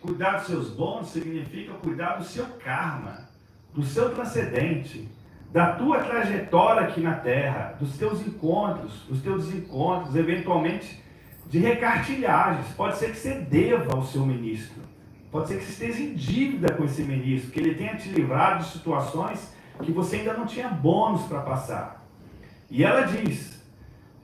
Cuidar dos seus bônus significa cuidar do seu karma, do seu transcendente, da tua trajetória aqui na Terra, dos teus encontros, desencontros, eventualmente de recartilhagens. Pode ser que você deva ao seu ministro, pode ser que você esteja em dívida com esse ministro, que ele tenha te livrado de situações que você ainda não tinha bônus para passar. E ela diz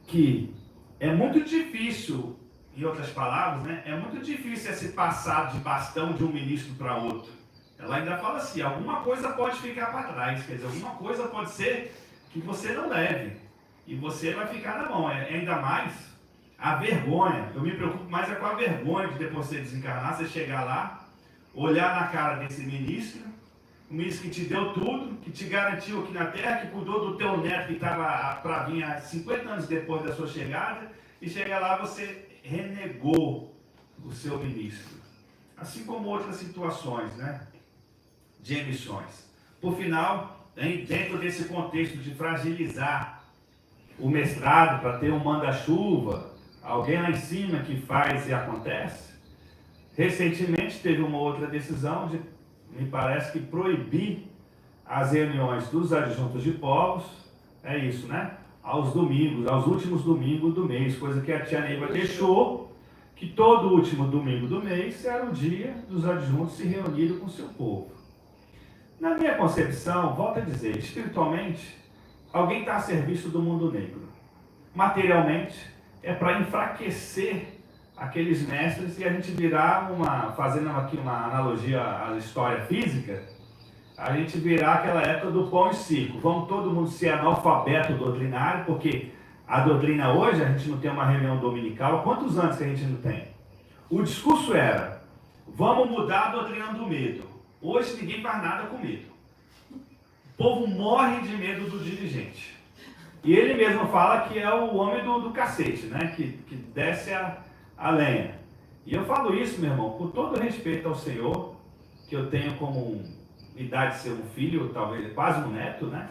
que é muito difícil, em outras palavras, né, é muito difícil esse passar de bastão de um ministro para outro. Ela ainda fala assim, alguma coisa pode ficar para trás, quer dizer, alguma coisa pode ser que você não leve, e você vai ficar na mão. Ainda mais a vergonha. Eu me preocupo mais com a vergonha de depois você desencarnar, você chegar lá, olhar na cara desse ministro, o ministro que te deu tudo, que te garantiu aqui na Terra, que cuidou do teu neto que estava para vir há 50 anos depois da sua chegada, e chega lá você renegou o seu ministro. Assim como outras situações, né, de emissões. Por final, dentro desse contexto de fragilizar o mestrado para ter um manda-chuva, alguém lá em cima que faz e acontece, recentemente teve uma outra decisão de, me parece que, proibir as reuniões dos adjuntos de povos, é isso, né? Aos domingos, aos últimos domingos do mês, coisa que a Tia Neiva deixou, que todo último domingo do mês era o dia dos adjuntos se reunirem com o seu povo. Na minha concepção, volto a dizer, espiritualmente, alguém está a serviço do mundo negro. Materialmente, é para enfraquecer aqueles mestres e a gente virar fazendo aqui uma analogia à história física, a gente virar aquela época do pão e circo. Vamos todo mundo ser analfabeto doutrinário, porque a doutrina hoje, a gente não tem uma reunião dominical. Quantos anos que a gente não tem? O discurso era, vamos mudar a doutrina do medo. Hoje ninguém faz nada com medo. O povo morre de medo do dirigente. E ele mesmo fala que é o homem do cacete, né? Que desce a lenha. E eu falo isso, meu irmão, com todo respeito ao Senhor, que eu tenho como idade de ser um filho, talvez quase um neto, né?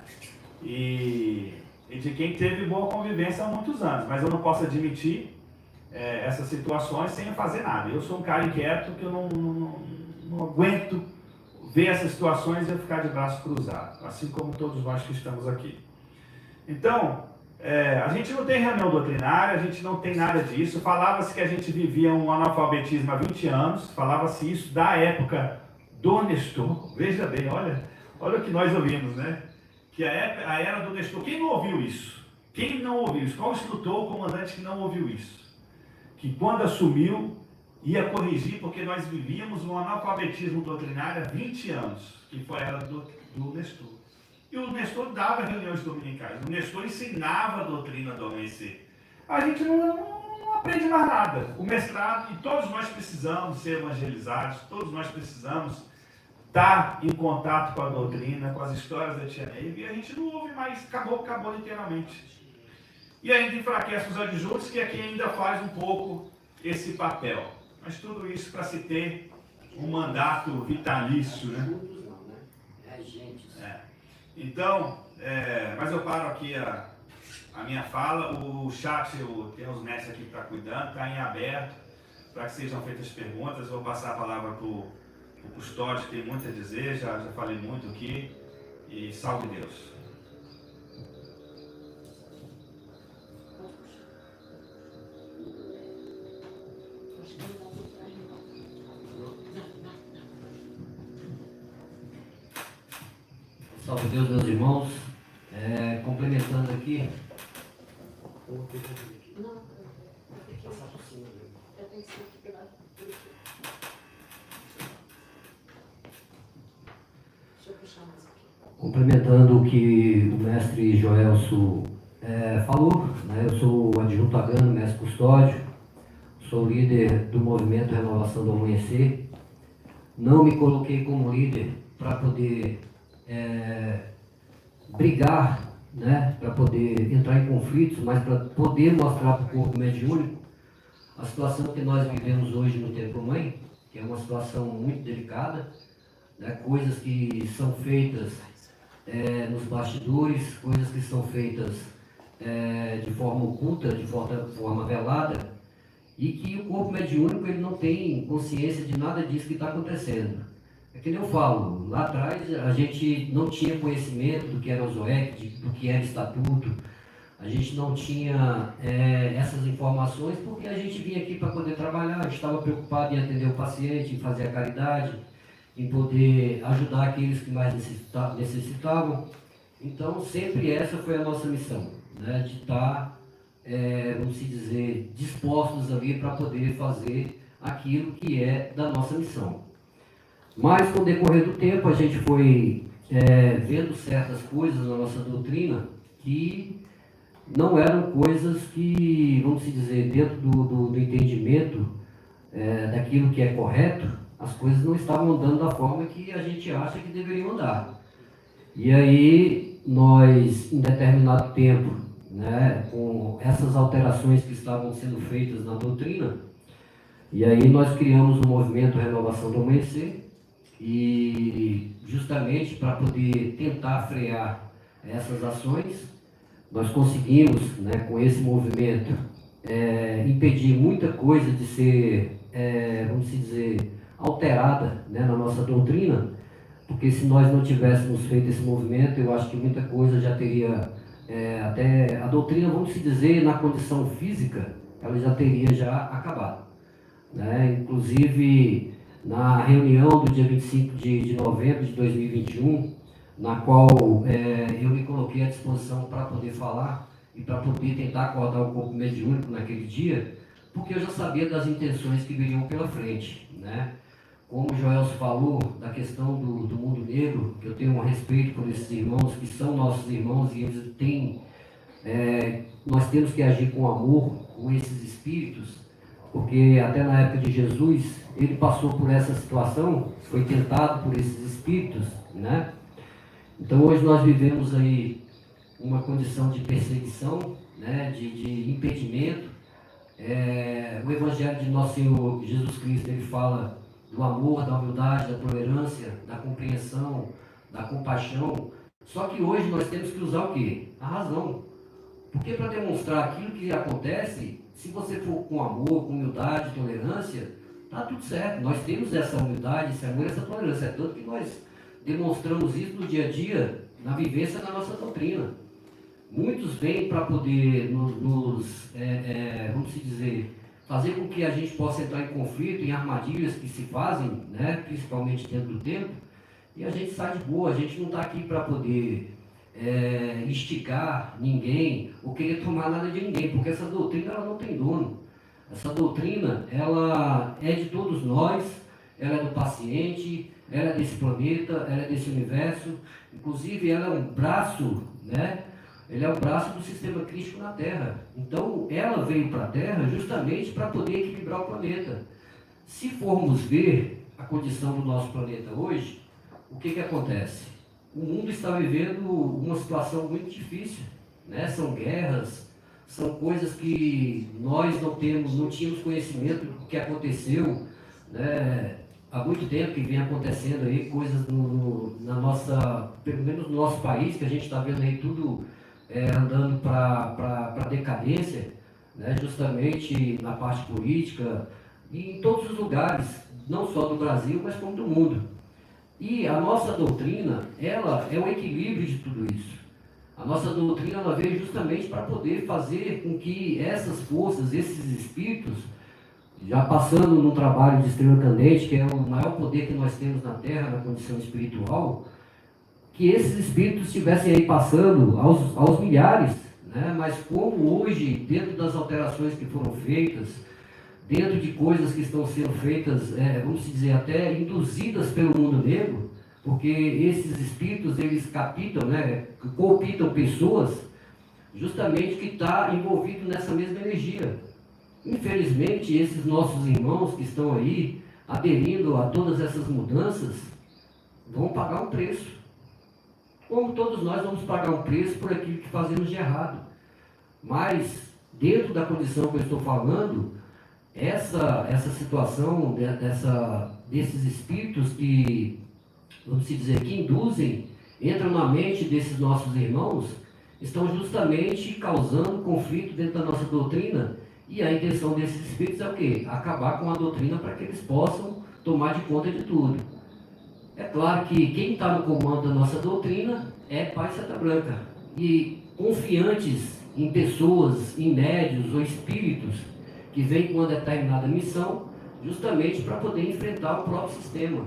E de quem teve boa convivência há muitos anos. Mas eu não posso admitir essas situações sem fazer nada. Eu sou um cara inquieto que eu não aguento ver essas situações e eu ficar de braço cruzado, assim como todos nós que estamos aqui. Então, a gente não tem reunião doutrinária, a gente não tem nada disso. Falava-se que a gente vivia um analfabetismo há 20 anos, falava-se isso da época do Nestor. Veja bem, olha o que nós ouvimos, né? Que a era do Nestor. Quem não ouviu isso? Quem não ouviu isso? Qual instrutor ou comandante que não ouviu isso? Que quando assumiu, ia corrigir, porque nós vivíamos um analfabetismo doutrinário há 20 anos, que foi a era do Nestor. E o Nestor dava reuniões dominicais, o Nestor ensinava a doutrina do amanhecer. A gente não aprende mais nada. O mestrado, e todos nós precisamos ser evangelizados, todos nós precisamos estar em contato com a doutrina, com as histórias da Tia Neiva, e a gente não ouve mais, acabou literalmente. E ainda enfraquece os adjuntos, que aqui ainda faz um pouco esse papel. Mas tudo isso para se ter um mandato vitalício, né? Então, mas eu paro aqui a minha fala. O chat, eu tenho os mestres aqui para cuidar, está em aberto para que sejam feitas perguntas. Eu vou passar a palavra para o Custódio, que tem muito a dizer, já falei muito aqui. E salve Deus. Salve Deus, meus irmãos. Complementando aqui. Complementando o que o mestre Joelso falou, né? Eu sou o adjunto Agano, mestre Custódio, sou líder do movimento Renovação do Amanhecer. Não me coloquei como líder para poder brigar, né, para poder entrar em conflitos, mas para poder mostrar para o corpo mediúnico a situação que nós vivemos hoje no Templo Mãe, que é uma situação muito delicada, né, coisas que são feitas nos bastidores, coisas que são feitas de forma oculta, de forma velada, e que o corpo mediúnico ele não tem consciência de nada disso que está acontecendo. É que nem eu falo, lá atrás a gente não tinha conhecimento do que era o ZOEC, do que era estatuto, a gente não tinha essas informações porque a gente vinha aqui para poder trabalhar, a gente estava preocupado em atender o paciente, em fazer a caridade, em poder ajudar aqueles que mais necessitavam. Então sempre essa foi a nossa missão, né, de estar, vamos dizer, dispostos ali para poder fazer aquilo que é da nossa missão. Mas, com o decorrer do tempo, a gente foi vendo certas coisas na nossa doutrina que não eram coisas que, vamos dizer, dentro do entendimento daquilo que é correto, as coisas não estavam andando da forma que a gente acha que deveriam andar. E aí, nós, em determinado tempo, né, com essas alterações que estavam sendo feitas na doutrina, e aí nós criamos o movimento Renovação do Amanhecer, e justamente para poder tentar frear essas ações, nós conseguimos, né, com esse movimento, impedir muita coisa de ser, vamos dizer, alterada, né, na nossa doutrina, porque se nós não tivéssemos feito esse movimento, eu acho que muita coisa já teria, até a doutrina, vamos dizer, na condição física, ela já teria acabado, né? Inclusive, na reunião do dia 25 de novembro de 2021, na qual eu me coloquei à disposição para poder falar e para poder tentar acordar o corpo mediúnico naquele dia, porque eu já sabia das intenções que viriam pela frente, né? Como o Joelso falou da questão do mundo negro, que eu tenho um respeito por esses irmãos, que são nossos irmãos, e eles têm, nós temos que agir com amor com esses espíritos, porque até na época de Jesus, ele passou por essa situação, foi tentado por esses espíritos, né? Então hoje nós vivemos aí uma condição de perseguição, né, de impedimento. O Evangelho de Nosso Senhor Jesus Cristo, ele fala do amor, da humildade, da tolerância, da compreensão, da compaixão. Só que hoje nós temos que usar o quê? A razão. Porque para demonstrar aquilo que acontece, se você for com amor, com humildade, tolerância, está tudo certo. Nós temos essa humildade, esse amor, essa tolerância. É tanto que nós demonstramos isso no dia a dia, na vivência da nossa doutrina. Muitos vêm para poder vamos dizer, fazer com que a gente possa entrar em conflito, em armadilhas que se fazem, né, principalmente dentro do templo, e a gente sai de boa. A gente não está aqui para poder instigar ninguém ou querer tomar nada de ninguém, porque essa doutrina ela não tem dono. Essa doutrina ela é de todos nós, ela é do paciente, ela é desse planeta, ela é desse universo. Inclusive ela é um braço, né? Ele é o braço do sistema crístico na Terra. Então, ela veio para a Terra justamente para poder equilibrar o planeta. Se formos ver a condição do nosso planeta hoje, o que acontece? O mundo está vivendo uma situação muito difícil, né? São guerras, são coisas que nós não tínhamos conhecimento do que aconteceu, né? Há muito tempo que vem acontecendo aí coisas na nossa, pelo menos no nosso país, que a gente está vendo aí tudo andando para decadência, né? Justamente na parte política e em todos os lugares, não só do Brasil, mas como do mundo. E a nossa doutrina, ela é o equilíbrio de tudo isso. A nossa doutrina, ela veio justamente para poder fazer com que essas forças, esses espíritos, já passando num trabalho de estrela candente, que é o maior poder que nós temos na Terra, na condição espiritual, que esses espíritos estivessem aí passando aos milhares, né? Mas como hoje, dentro das alterações que foram feitas, dentro de coisas que estão sendo feitas, vamos dizer, até induzidas pelo mundo negro, porque esses espíritos, eles captam, né, cooptam pessoas, justamente que está envolvido nessa mesma energia. Infelizmente, esses nossos irmãos que estão aí, aderindo a todas essas mudanças, vão pagar um preço. Como todos nós vamos pagar um preço por aquilo que fazemos de errado. Mas, dentro da condição que eu estou falando, essa situação desses espíritos que, vamos dizer, que induzem, entram na mente desses nossos irmãos, estão justamente causando conflito dentro da nossa doutrina, e a intenção desses espíritos é o quê? Acabar com a doutrina para que eles possam tomar de conta de tudo. É claro que quem está no comando da nossa doutrina é Pai Seta Branca, e confiantes em pessoas, em médios ou espíritos que vêm com uma determinada missão, justamente para poder enfrentar o próprio sistema.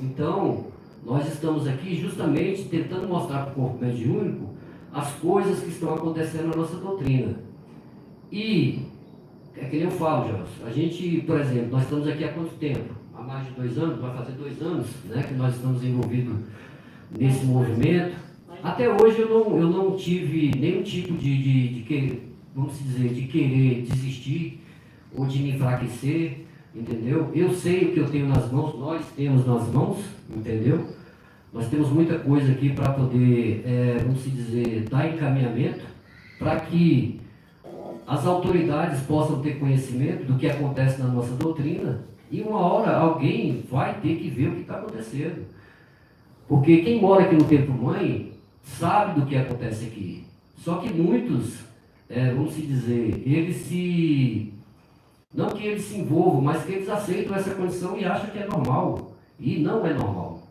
Então, nós estamos aqui justamente tentando mostrar para o corpo mediúnico as coisas que estão acontecendo na nossa doutrina. E, é que nem eu falo, Jorge, a gente, por exemplo, nós estamos aqui há quanto tempo? Há mais de 2 anos, vai fazer 2 anos, né, que nós estamos envolvidos nesse movimento. Até hoje eu não tive nenhum tipo vamos dizer, de querer desistir ou de me enfraquecer, entendeu? Eu sei o que eu tenho nas mãos, nós temos nas mãos, entendeu? Nós temos muita coisa aqui para poder, vamos dizer, dar encaminhamento para que as autoridades possam ter conhecimento do que acontece na nossa doutrina, e uma hora alguém vai ter que ver o que está acontecendo. Porque quem mora aqui no Templo Mãe sabe do que acontece aqui. Só que muitos, vamos dizer, não que eles se envolvam, mas que eles aceitam essa condição e acham que é normal. E não é normal.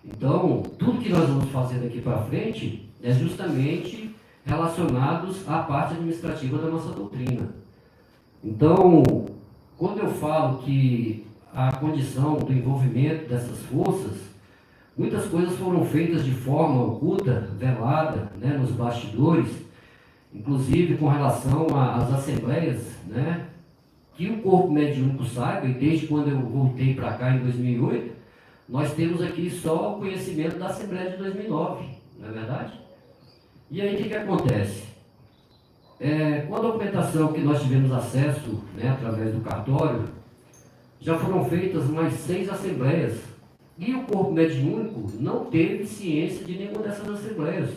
Então, tudo que nós vamos fazer daqui para frente é justamente relacionados à parte administrativa da nossa doutrina. Então, quando eu falo que a condição do envolvimento dessas forças, muitas coisas foram feitas de forma oculta, velada, né, nos bastidores, inclusive com relação às assembleias, né, que o corpo mediúnico saiba, e desde quando eu voltei para cá em 2008, nós temos aqui só o conhecimento da Assembleia de 2009, não é verdade? E aí o que acontece? Com a documentação que nós tivemos acesso, né, através do cartório, já foram feitas mais 6 assembleias, e o corpo mediúnico não teve ciência de nenhuma dessas assembleias.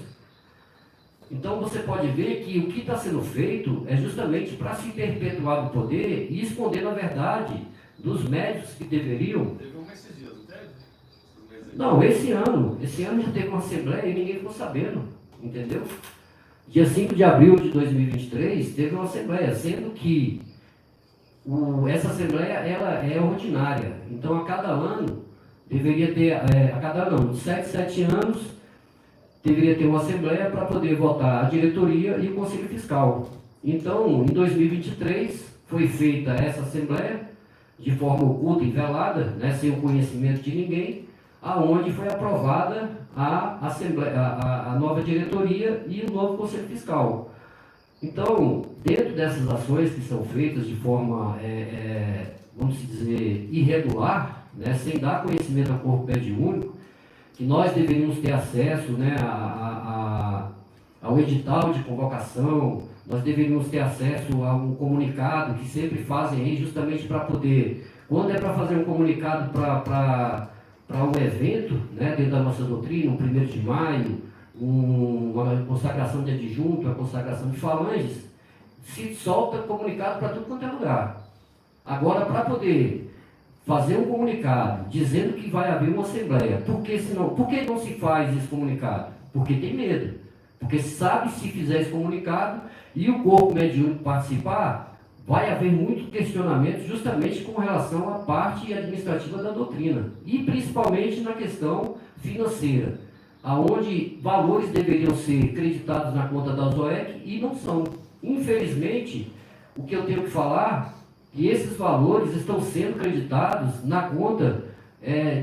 Então você pode ver que o que está sendo feito é justamente para se perpetuar no poder e esconder, na verdade, dos médicos que deveriam. Teve um esses dias, não teve? Não, esse ano já teve uma assembleia e ninguém ficou sabendo, entendeu? Dia 5 de abril de 2023 teve uma assembleia, sendo que essa assembleia ela é ordinária. Então a cada ano deveria ter, a cada ano, de 7 anos, deveria ter uma assembleia para poder votar a diretoria e o conselho fiscal. Então, em 2023, foi feita essa assembleia de forma oculta e velada, né, sem o conhecimento de ninguém, aonde foi aprovada a assembleia, a nova diretoria e o novo conselho fiscal. Então, dentro dessas ações que são feitas de forma, vamos dizer, irregular, né, sem dar conhecimento ao corpo mediúnico, que nós deveríamos ter acesso, né, ao edital de convocação, nós deveríamos ter acesso a um comunicado que sempre fazem aí justamente para poder, quando é para fazer um comunicado para um evento, né, dentro da nossa doutrina, um 1º de maio, uma consagração de adjunto, a consagração de falanges, se solta comunicado para tudo quanto é lugar. Agora, para poder fazer um comunicado dizendo que vai haver uma assembleia, por que não se faz esse comunicado? Porque tem medo. Porque sabe, se fizer esse comunicado e o corpo mediúnico participar, vai haver muito questionamento justamente com relação à parte administrativa da doutrina. E principalmente na questão financeira, aonde valores deveriam ser creditados na conta da ZOEC e não são. Infelizmente, o que eu tenho que falar é que esses valores estão sendo creditados na conta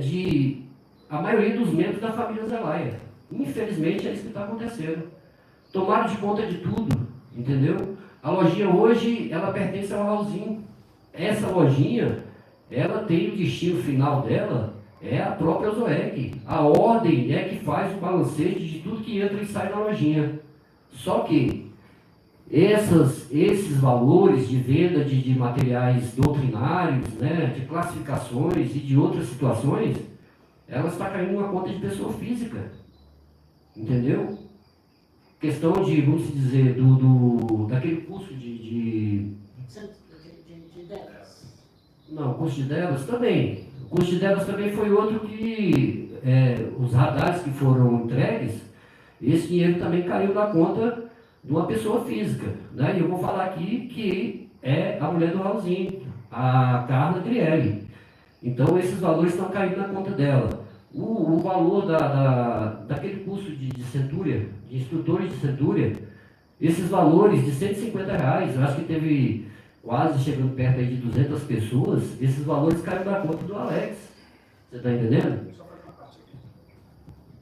de a maioria dos membros da família Zelaya. Infelizmente, é isso que está acontecendo. Tomaram de conta de tudo, entendeu? A lojinha hoje, ela pertence ao Raulzinho. Essa lojinha, ela tem o destino final dela, é a própria ZOEC. A ordem é que faz o balancete de tudo que entra e sai na lojinha. Só que esses valores de venda de materiais doutrinários, né, de classificações e de outras situações, elas estão caindo numa conta de pessoa física. Entendeu? Questão de, vamos dizer, daquele curso de delas. Não, o curso de delas também. O curso de delas também foi outro que os radares que foram entregues, esse dinheiro também caiu na conta de uma pessoa física. Né? E eu vou falar aqui que é a mulher do Raulzinho, a Carla Drielli. Então esses valores estão caindo na conta dela. O valor daquele curso de centúria, de instrutores de centúria, esses valores de R$150, eu acho que teve quase chegando perto aí de 200 pessoas, esses valores caíram na conta do Alex. Você está entendendo?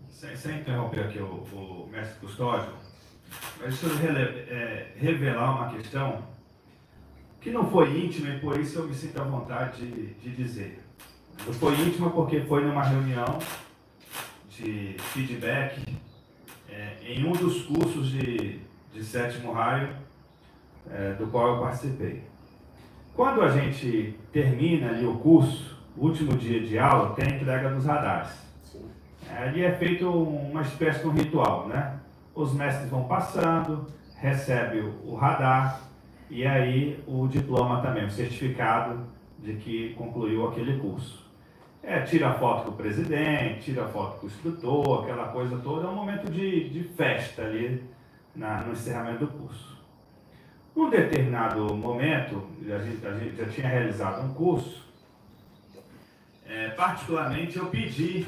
Sem interromper aqui o mestre Custódio, mas deixa eu revelar uma questão que não foi íntima e por isso eu me sinto à vontade de dizer. Não foi íntima porque foi numa reunião de feedback em um dos cursos de 7º raio do qual eu participei. Quando a gente termina ali o curso, o último dia de aula, tem a entrega dos radares. Ali é feito uma espécie de um ritual, né? Os mestres vão passando, recebe o radar e aí o diploma também, o certificado de que concluiu aquele curso. Tira foto com o presidente, tira foto com o instrutor, aquela coisa toda, é um momento de festa ali no encerramento do curso. Num determinado momento, a gente já tinha realizado um curso, particularmente eu pedi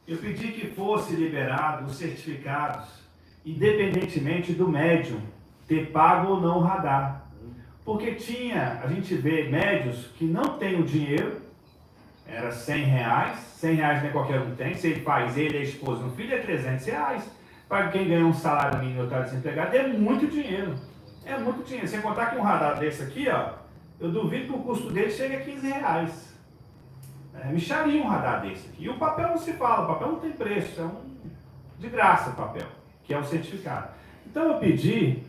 que fosse liberado os certificados, independentemente do médium ter pago ou não o radar. Porque a gente vê médios que não têm o dinheiro, era R$100, R$100 nem qualquer um tem, se ele faz, ele, a esposa, um filho é R$300, para quem ganha um salário mínimo ou está desempregado, é muito dinheiro. É muito dinheiro. Sem contar que um radar desse aqui, ó, eu duvido que o custo dele chegue a R$15. Micharia um radar desse aqui. E o papel não se fala, o papel não tem preço, de graça o papel, que é o certificado. Então eu pedi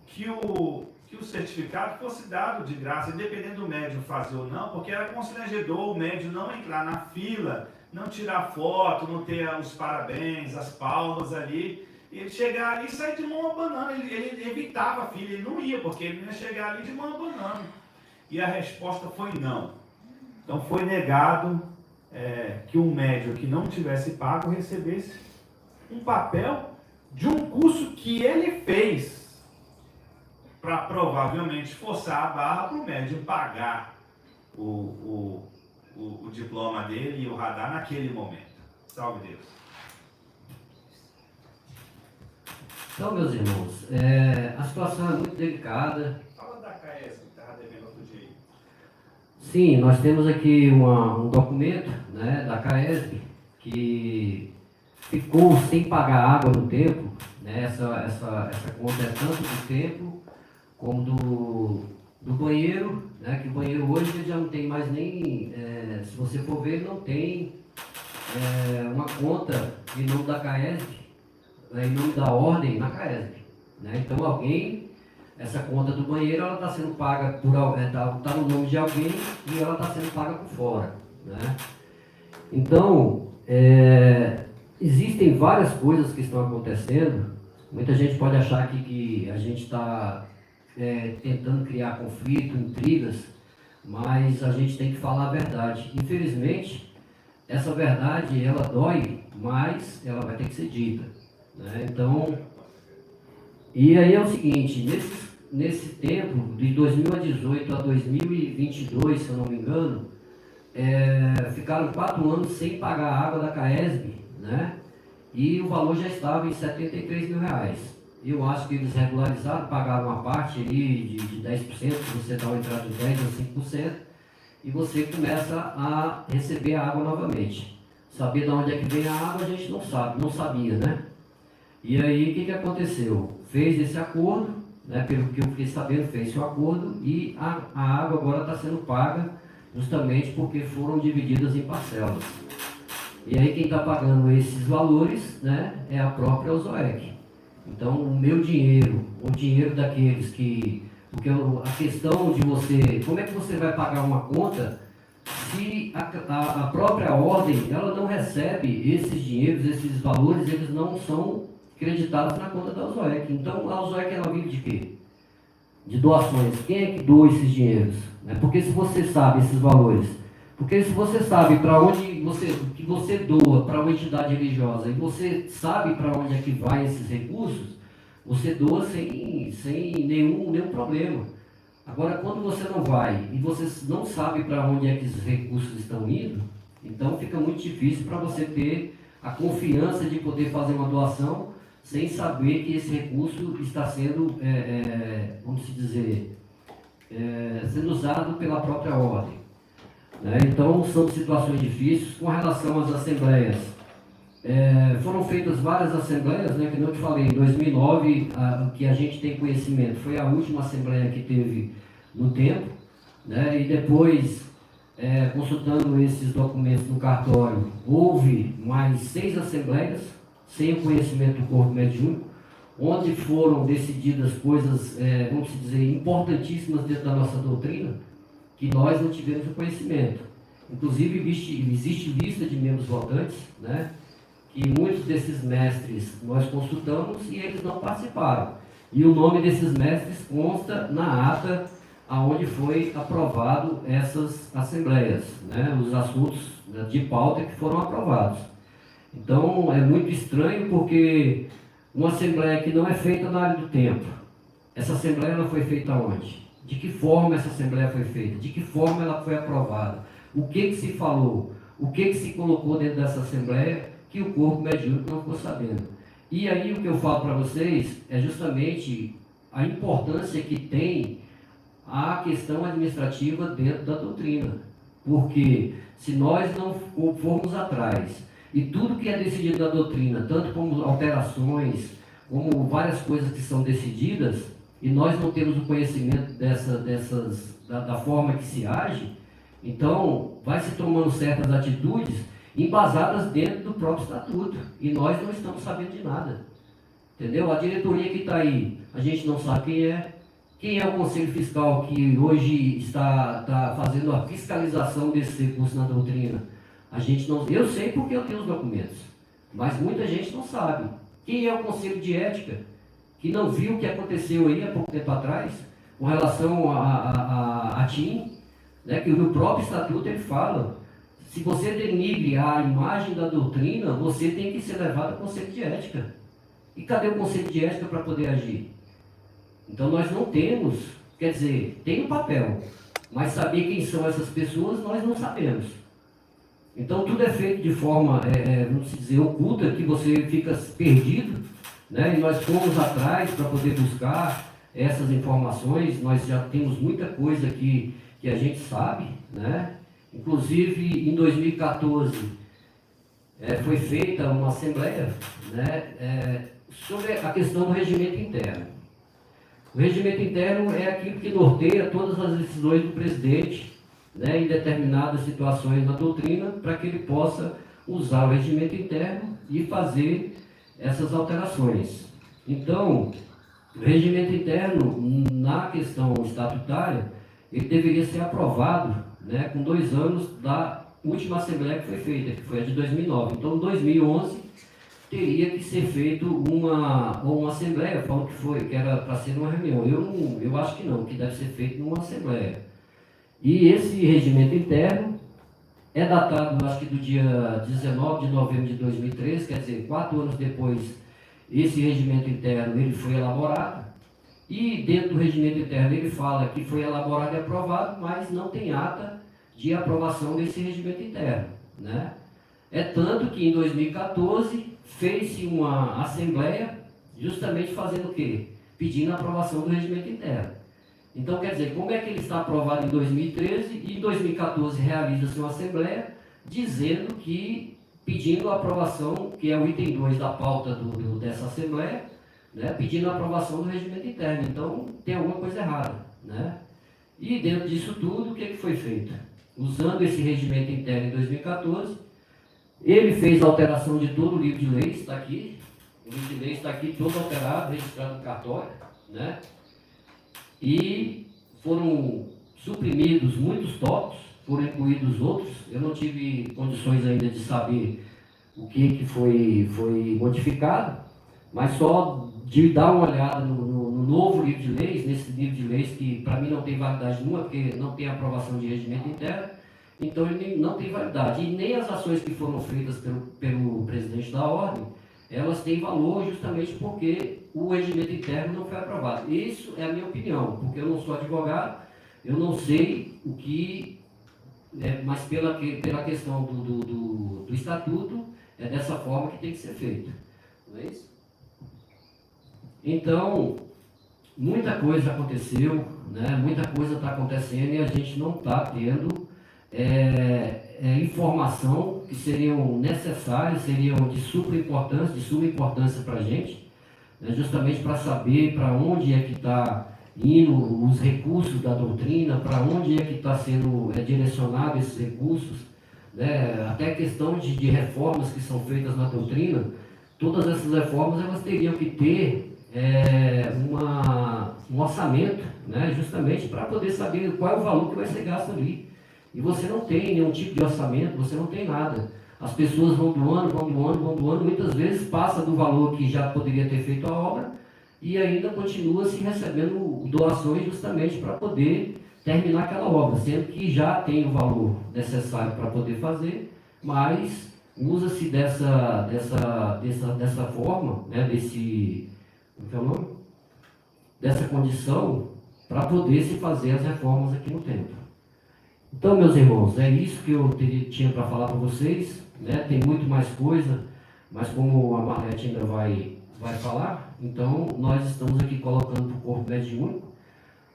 que o certificado fosse dado de graça, independente do médium fazer ou não, porque era constrangedor o médium não entrar na fila, não tirar foto, não ter os parabéns, as palmas ali, ele chegar ali e sair de mão abanando. Ele evitava a filha, ele não ia, porque ele não ia chegar ali de mão abanando. E a resposta foi não. Então foi negado que um médium que não tivesse pago recebesse um papel de um curso que ele fez para provavelmente forçar a barra para o médium pagar o diploma dele e o radar naquele momento. Salve Deus. Então, meus irmãos, a situação é muito delicada. Fala da KS que estava devendo outro dia aí. Sim, nós temos aqui um documento, né, da CAESB que ficou sem pagar água no tempo, né, essa conta é tanto do tempo como do banheiro, né, que o banheiro hoje ele já não tem mais nem, se você for ver, não tem uma conta em nome da CAESB, em nome da ordem na CAESB, né? Então essa conta do banheiro ela está sendo paga está no nome de alguém e ela está sendo paga por fora, né? Então existem várias coisas que estão acontecendo. Muita gente pode achar aqui que a gente está tentando criar conflito, intrigas, mas a gente tem que falar a verdade. Infelizmente, essa verdade ela dói, mas ela vai ter que ser dita, né? Então, e aí é o seguinte, nesse tempo, de 2018 a 2022, se eu não me engano, ficaram 4 anos sem pagar a água da CAESB, né? E o valor já estava em R$73 mil. Eu acho que eles regularizaram, pagaram uma parte ali de 10%, você dá uma entrada de 10% ou 5%, e você começa a receber a água novamente. Saber de onde é que vem a água a gente não sabe, não sabia, né? E aí o que aconteceu? Fez esse acordo, né, pelo que eu fiquei sabendo, fez o acordo e a água agora está sendo paga justamente porque foram divididas em parcelas. E aí quem está pagando esses valores, né, é a própria OSOEC. Então o meu dinheiro, o dinheiro daqueles que... Porque a questão de você... Como é que você vai pagar uma conta se a própria ordem ela não recebe esses dinheiros, esses valores, eles não são creditados na conta da OSOEC. Então a OSOEC ela vive de quê? De doações. Quem é que doa esses dinheiros? Porque se você sabe esses valores, porque se você sabe para onde que você doa para uma entidade religiosa e você sabe para onde é que vai esses recursos, você doa sem nenhum problema. Agora, quando você não vai e você não sabe para onde é que esses recursos estão indo, então fica muito difícil para você ter a confiança de poder fazer uma doação sem saber que esse recurso está sendo, vamos dizer, sendo usado pela própria ordem, né? Então, são situações difíceis. Com relação às assembleias, foram feitas várias assembleias, né, que eu te falei, em 2009, que a gente tem conhecimento, foi a última assembleia que teve no tempo, né, e depois, consultando esses documentos no cartório, houve mais 6 assembleias, sem o conhecimento do corpo mediúnico, onde foram decididas coisas, vamos dizer, importantíssimas dentro da nossa doutrina, que nós não tivemos o conhecimento. Inclusive, existe lista de membros votantes, né, que muitos desses mestres nós consultamos e eles não participaram. E o nome desses mestres consta na ata aonde foi aprovado essas assembleias, né, os assuntos de pauta que foram aprovados. Então, é muito estranho porque uma assembleia que não é feita na área do tempo, essa assembleia ela foi feita onde? De que forma essa assembleia foi feita? De que forma ela foi aprovada? O que se falou? O que se colocou dentro dessa assembleia que o corpo mediúnico não ficou sabendo? E aí o que eu falo para vocês é justamente a importância que tem a questão administrativa dentro da doutrina. Porque se nós não formos atrás e tudo que é decidido na doutrina, tanto como alterações, como várias coisas que são decididas, e nós não temos o conhecimento da forma que se age, então vai se tomando certas atitudes embasadas dentro do próprio estatuto, e nós não estamos sabendo de nada, entendeu? A diretoria que está aí, a gente não sabe quem é o Conselho Fiscal que hoje está fazendo a fiscalização desse recurso na doutrina. A gente não, eu sei porque eu tenho os documentos, mas muita gente não sabe. Quem é o Conselho de Ética, que não viu o que aconteceu aí há pouco tempo atrás, com relação a TIM, né, que no próprio estatuto ele fala, se você denigre a imagem da doutrina, você tem que ser levado ao Conselho de Ética. E cadê o Conselho de Ética para poder agir? Então nós não temos, quer dizer, tem um papel, mas saber quem são essas pessoas nós não sabemos. Então tudo é feito de forma, vamos dizer, oculta, que você fica perdido, né? E nós fomos atrás para poder buscar essas informações. Nós já temos muita coisa que a gente sabe, né? Inclusive em 2014 foi feita uma assembleia, né, sobre a questão do regimento interno. O regimento interno é aquilo que norteia todas as decisões do presidente, né, em determinadas situações na doutrina, para que ele possa usar o regimento interno e fazer essas alterações. Então, o regimento interno, na questão estatutária, ele deveria ser aprovado, né, com 2 anos da última assembleia que foi feita, que foi a de 2009. Então, em 2011, teria que ser feito uma assembleia. Eu falo que era para ser uma reunião. Eu acho que não, que deve ser feito numa assembleia. E esse regimento interno é datado, acho que do dia 19 de novembro de 2013, quer dizer, 4 anos depois, esse regimento interno ele foi elaborado. E dentro do regimento interno ele fala que foi elaborado e aprovado, mas não tem ata de aprovação desse regimento interno, né? É tanto que em 2014 fez-se uma assembleia justamente fazendo o quê? Pedindo a aprovação do regimento interno. Então, quer dizer, como é que ele está aprovado em 2013 e em 2014 realiza-se uma assembleia dizendo que, pedindo a aprovação, que é o item 2 da pauta dessa assembleia, né, pedindo a aprovação do regimento interno. Então, tem alguma coisa errada, né? E dentro disso tudo, o que foi feito? Usando esse regimento interno em 2014, ele fez a alteração de todo o livro de leis, está aqui. O livro de leis está aqui todo alterado, registrado no cartório, né? E foram suprimidos muitos tópicos, foram incluídos outros. Eu não tive condições ainda de saber o que foi modificado, mas só de dar uma olhada no novo livro de leis, nesse livro de leis que para mim não tem validade nenhuma, porque não tem aprovação de regimento interno, então ele não tem validade. E nem as ações que foram feitas pelo presidente da ordem, elas têm valor justamente porque o regimento interno não foi aprovado. Isso é a minha opinião, porque eu não sou advogado, eu não sei o que, mas pela questão do estatuto, é dessa forma que tem que ser feito. Não é isso? Então, muita coisa aconteceu, né? Muita coisa está acontecendo e a gente não está tendo informação que seriam necessárias, seriam de suma importância para a gente, né? Justamente para saber para onde é que está indo os recursos da doutrina, para onde é que está sendo direcionado esses recursos, né? Até a questão de reformas que são feitas na doutrina, todas essas reformas elas teriam que ter um orçamento, né, justamente para poder saber qual é o valor que vai ser gasto ali. E você não tem nenhum tipo de orçamento, você não tem nada. As pessoas vão doando, muitas vezes passa do valor que já poderia ter feito a obra e ainda continua se recebendo doações justamente para poder terminar aquela obra, sendo que já tem o valor necessário para poder fazer, mas usa-se dessa forma, né, dessa condição para poder se fazer as reformas aqui no templo. Então, meus irmãos, é isso que eu tinha para falar para vocês, né? Tem muito mais coisa, mas como a Marlete ainda vai falar, então nós estamos aqui colocando para o corpo mediúnico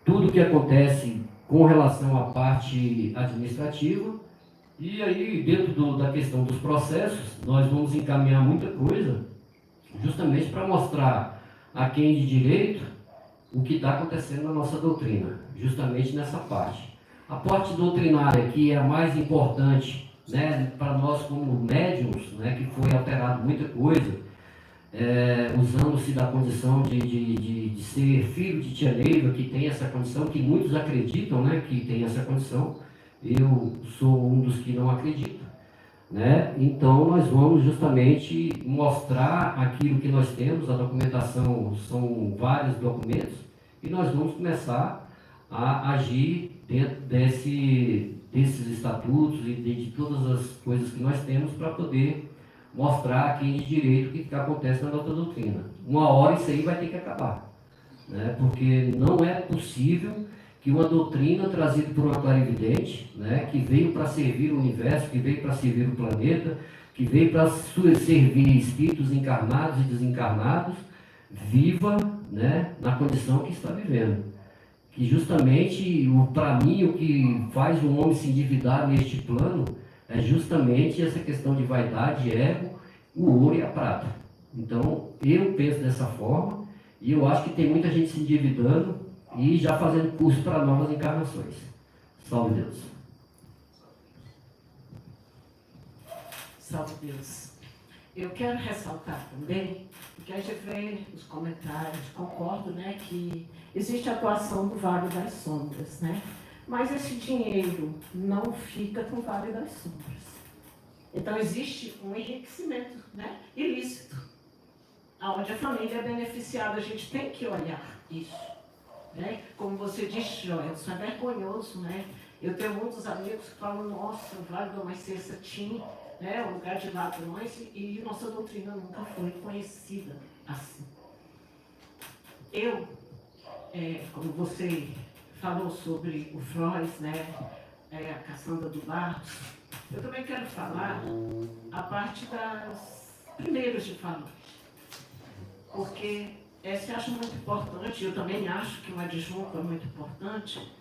tudo o que acontece com relação à parte administrativa, e aí dentro da questão dos processos, nós vamos encaminhar muita coisa, justamente para mostrar a quem de direito o que está acontecendo na nossa doutrina, justamente nessa parte. A parte doutrinária, que é a mais importante, né, para nós como médiuns, né, que foi alterado muita coisa, usando-se da condição de ser filho de Tia Neiva, que tem essa condição, que muitos acreditam, né, que tem essa condição. Eu sou um dos que não acreditam. né? Então, nós vamos justamente mostrar aquilo que nós temos, a documentação são vários documentos, e nós vamos começar a agir dentro desses estatutos e de todas as coisas que nós temos para poder mostrar aqui de direito o que acontece na nossa doutrina. Uma hora isso aí vai ter que acabar, né? Porque não é possível que uma doutrina trazida por uma clarividente, né, que veio para servir o universo, que veio para servir o planeta, que veio para servir espíritos encarnados e desencarnados, viva, né, na condição que está vivendo. Que justamente, para mim, o que faz um homem se endividar neste plano é justamente essa questão de vaidade, ego, o ouro e a prata. Então, eu penso dessa forma, e eu acho que tem muita gente se endividando e já fazendo curso para novas encarnações. Salve Deus. Salve Deus. Eu quero ressaltar também, porque a gente vê os comentários, concordo, né, que existe a atuação do Vale das Sombras, né? Mas esse dinheiro não fica com o Vale das Sombras. Então existe um enriquecimento, né, ilícito, onde a família é beneficiada. A gente tem que olhar isso, né? Como você disse, Joel, isso é vergonhoso, né? Eu tenho muitos amigos que falam, nossa, o Vale da Mãe Cessa tinha, né, um lugar de ladrões, e nossa doutrina nunca foi conhecida assim. Eu, como você falou sobre o Freud, né, a Cassandra do Barros, eu também quero falar a parte das primeiras de falange, porque essa eu acho muito importante. Eu também acho que o adjunto é muito importante,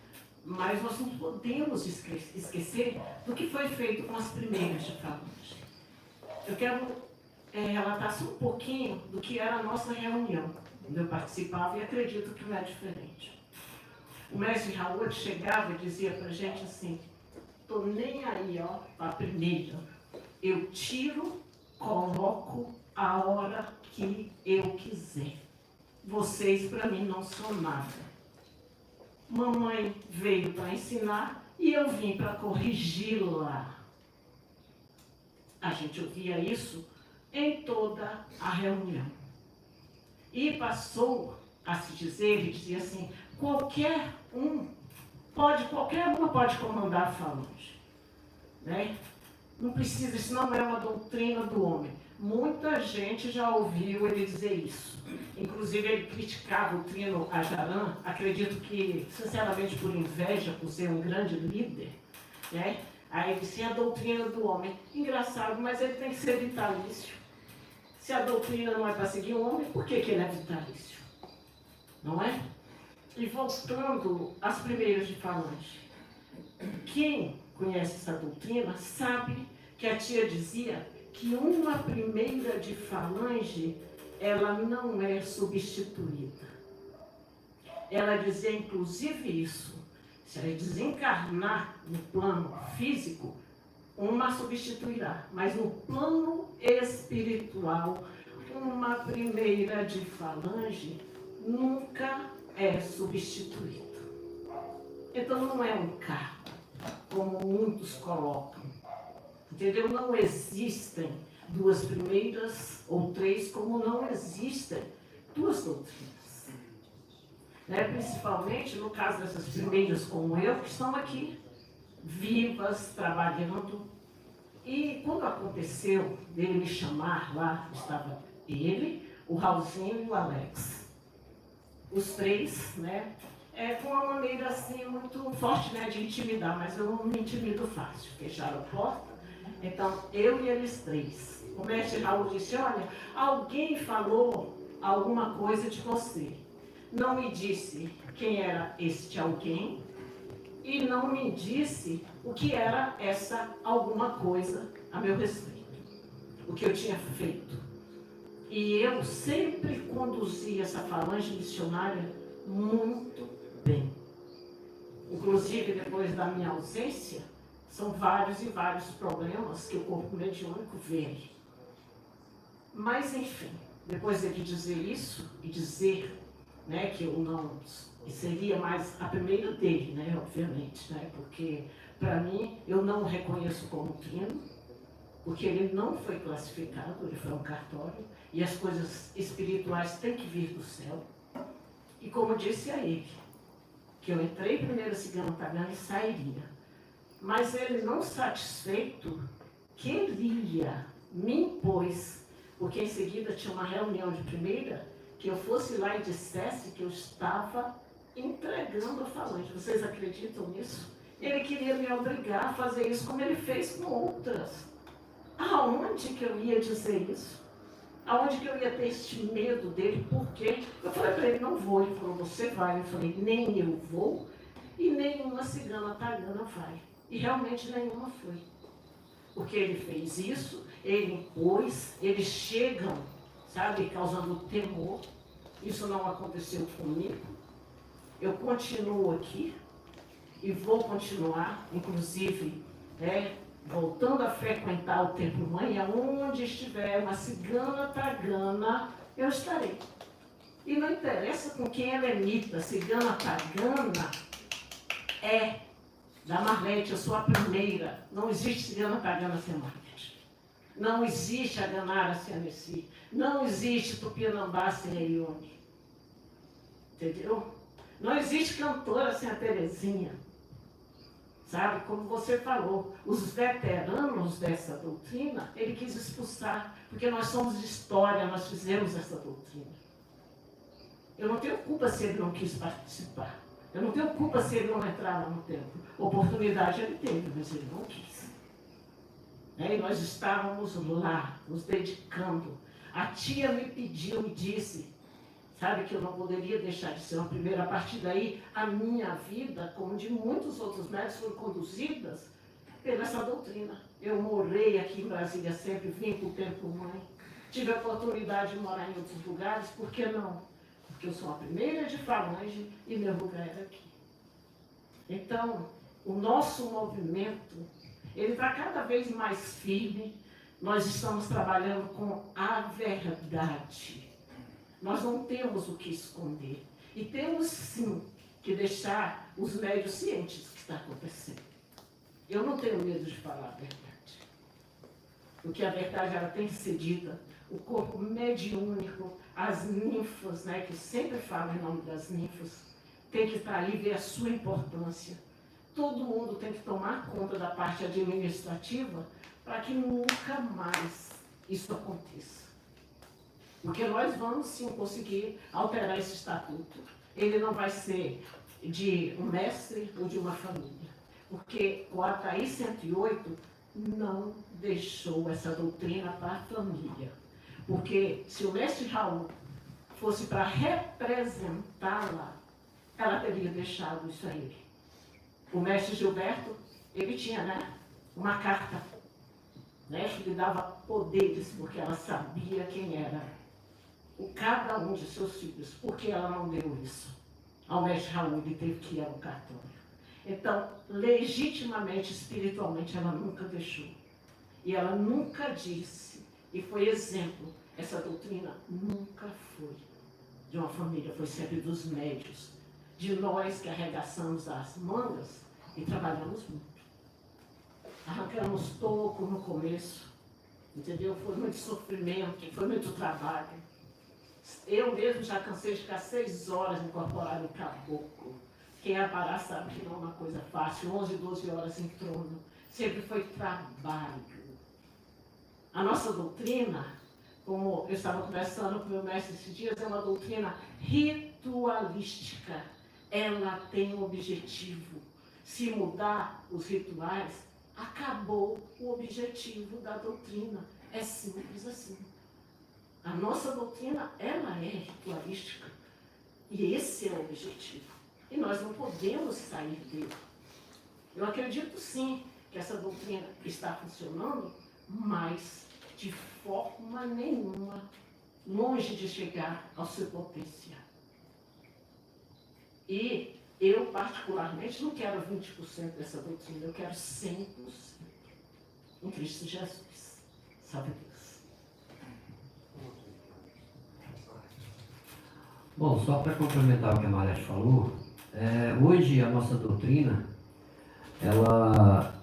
mas nós não podemos esquecer do que foi feito com as primeiras de falange. Eu quero relatar só um pouquinho do que era a nossa reunião, onde eu participava, e acredito que não é diferente. O mestre Raul chegava e dizia para a gente assim, estou nem aí, ó, para a primeira. Eu tiro, coloco a hora que eu quiser. Vocês, para mim, não são nada. Mamãe veio para ensinar e eu vim para corrigi-la. A gente ouvia isso em toda a reunião. E passou a se dizer, ele dizia assim, qualquer uma pode comandar a falange, né? Não precisa, isso não é uma doutrina do homem. Muita gente já ouviu ele dizer isso. Inclusive, ele criticava o Trino Ajaran, acredito que, sinceramente, por inveja, por ser um grande líder, né? Aí ele disse, a doutrina do homem. Engraçado, mas ele tem que ser vitalício. Se a doutrina não é para seguir o homem, por que ele é vitalício? Não é? E voltando às primeiras de falange. Quem conhece essa doutrina sabe que a tia dizia que uma primeira de falange, ela não é substituída. Ela dizia, inclusive, isso. Se ela desencarnar no plano físico, uma substituirá. Mas no plano espiritual, uma primeira de falange nunca é substituída. Então não é um cargo, como muitos colocam. Entendeu? Não existem duas primeiras ou três, como não existem duas doutrinas. Né? Principalmente no caso dessas primeiras como eu, que estão aqui, vivas, trabalhando. E quando aconteceu dele me chamar lá, estava ele, o Raulzinho e o Alex. Os três, né? Com uma maneira assim muito forte, né, de intimidar, mas eu não me intimido fácil. Fecharam a porta, então eu e eles três. O mestre Raul disse, olha, alguém falou alguma coisa de você. Não me disse quem era este alguém e não me disse o que era essa alguma coisa a meu respeito, o que eu tinha feito. E eu sempre conduzi essa falange missionária muito bem. Inclusive, depois da minha ausência, são vários e vários problemas que o corpo mediúnico vê. Mas, enfim, depois de dizer isso e dizer, né, que eu não... E seria mais a primeira dele, né, obviamente, né, porque, para mim, eu não o reconheço como trino, porque ele não foi classificado, ele foi um cartório, e as coisas espirituais têm que vir do céu. E como disse a ele, que eu entrei primeiro cigano pagano e sairia. Mas ele, não satisfeito, queria, me impôs, porque em seguida tinha uma reunião de primeira, que eu fosse lá e dissesse que eu estava entregando a falange. Vocês acreditam nisso? Ele queria me obrigar a fazer isso como ele fez com outras. Aonde que eu ia dizer isso? Aonde que eu ia ter este medo dele? Por quê? Eu falei para ele, não vou. Ele falou, você vai. Eu falei, nem eu vou e nenhuma cigana pagana vai. E realmente nenhuma foi. Porque ele fez isso, ele impôs, eles chegam, sabe, causando temor. Isso não aconteceu comigo. Eu continuo aqui e vou continuar, inclusive, voltando a frequentar o Templo Mãe, aonde estiver uma cigana pagana, eu estarei. E não interessa com quem ela imita, cigana pagana é da Marlete, eu sou a primeira. Não existe cigana pagana sem Marlete. Não existe a Ganara sem a Nessi. Não existe Tupinambá sem a Ione. Entendeu? Não existe cantora sem a Terezinha. Sabe, como você falou, os veteranos dessa doutrina, ele quis expulsar, porque nós somos de história, nós fizemos essa doutrina. Eu não tenho culpa se ele não quis participar. Eu não tenho culpa se ele não entrava no templo. Oportunidade ele teve, mas ele não quis. E nós estávamos lá, nos dedicando. A tia me pediu e disse, sabe, que eu não poderia deixar de ser uma primeira. A partir daí, a minha vida, como de muitos outros médicos, foram conduzidas pela essa doutrina. Eu morei aqui em Brasília sempre, vim para o Templo Mãe. Tive a oportunidade de morar em outros lugares, por que não? Porque eu sou a primeira de falange e meu lugar era aqui. Então, o nosso movimento, ele está cada vez mais firme. Nós estamos trabalhando com a verdade. Nós não temos o que esconder. E temos, sim, que deixar os médios cientes do que está acontecendo. Eu não tenho medo de falar a verdade. Porque a verdade, ela tem que ser dita. O corpo mediúnico, as ninfas, que sempre falam em nome das ninfas, tem que estar ali, ver a sua importância. Todo mundo tem que tomar conta da parte administrativa para que nunca mais isso aconteça. Porque nós vamos sim conseguir alterar esse estatuto. Ele não vai ser de um mestre ou de uma família. Porque o Ataí 108 não deixou essa doutrina para a família. Porque se o mestre Raul fosse para representá-la, ela teria deixado isso a ele. O mestre Gilberto, ele tinha uma carta que lhe dava poderes, porque ela sabia quem era cada um de seus filhos. Por que ela não deu isso ao mestre Raul? Ele teve que ir ao cartório. Então, legitimamente, espiritualmente, ela nunca deixou. E ela nunca disse, e foi exemplo, essa doutrina nunca foi de uma família, foi sempre dos médios, de nós que arregaçamos as mangas e trabalhamos muito. Arrancamos toco no começo, entendeu? Foi muito sofrimento, foi muito trabalho. Eu mesmo já cansei de ficar 6 horas incorporado no caboclo. Quem ia parar sabe que não é uma coisa fácil, 11, 12 horas em trono. Sempre foi trabalho. A nossa doutrina, como eu estava conversando com o meu mestre esses dias, é uma doutrina ritualística. Ela tem um objetivo. Se mudar os rituais, acabou o objetivo da doutrina. É simples assim. A nossa doutrina, ela é ritualística. E esse é o objetivo. E nós não podemos sair dele. Eu acredito sim que essa doutrina está funcionando, mas de forma nenhuma longe de chegar ao seu potencial. E eu, particularmente, não quero 20% dessa doutrina, eu quero 100% em Cristo Jesus. Sabe Deus. Bom, só para complementar o que a Marlete falou, hoje a nossa doutrina, ela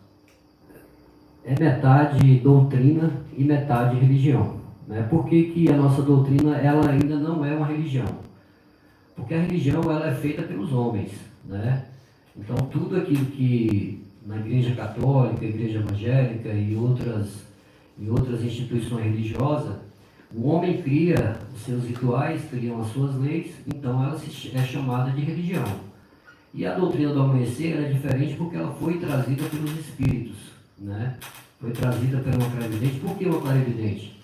é metade doutrina e metade religião. Né? Por que, que a nossa doutrina ela ainda não é uma religião? Porque a religião ela é feita pelos homens. Né? Então, tudo aquilo que na Igreja Católica, Igreja Evangélica e outras instituições religiosas, o homem cria os seus rituais, cria as suas leis, então ela é chamada de religião. E a doutrina do amanhecer ela é diferente porque ela foi trazida pelos espíritos. Né? Foi trazida pela uma clarividente. Por que uma clarividente?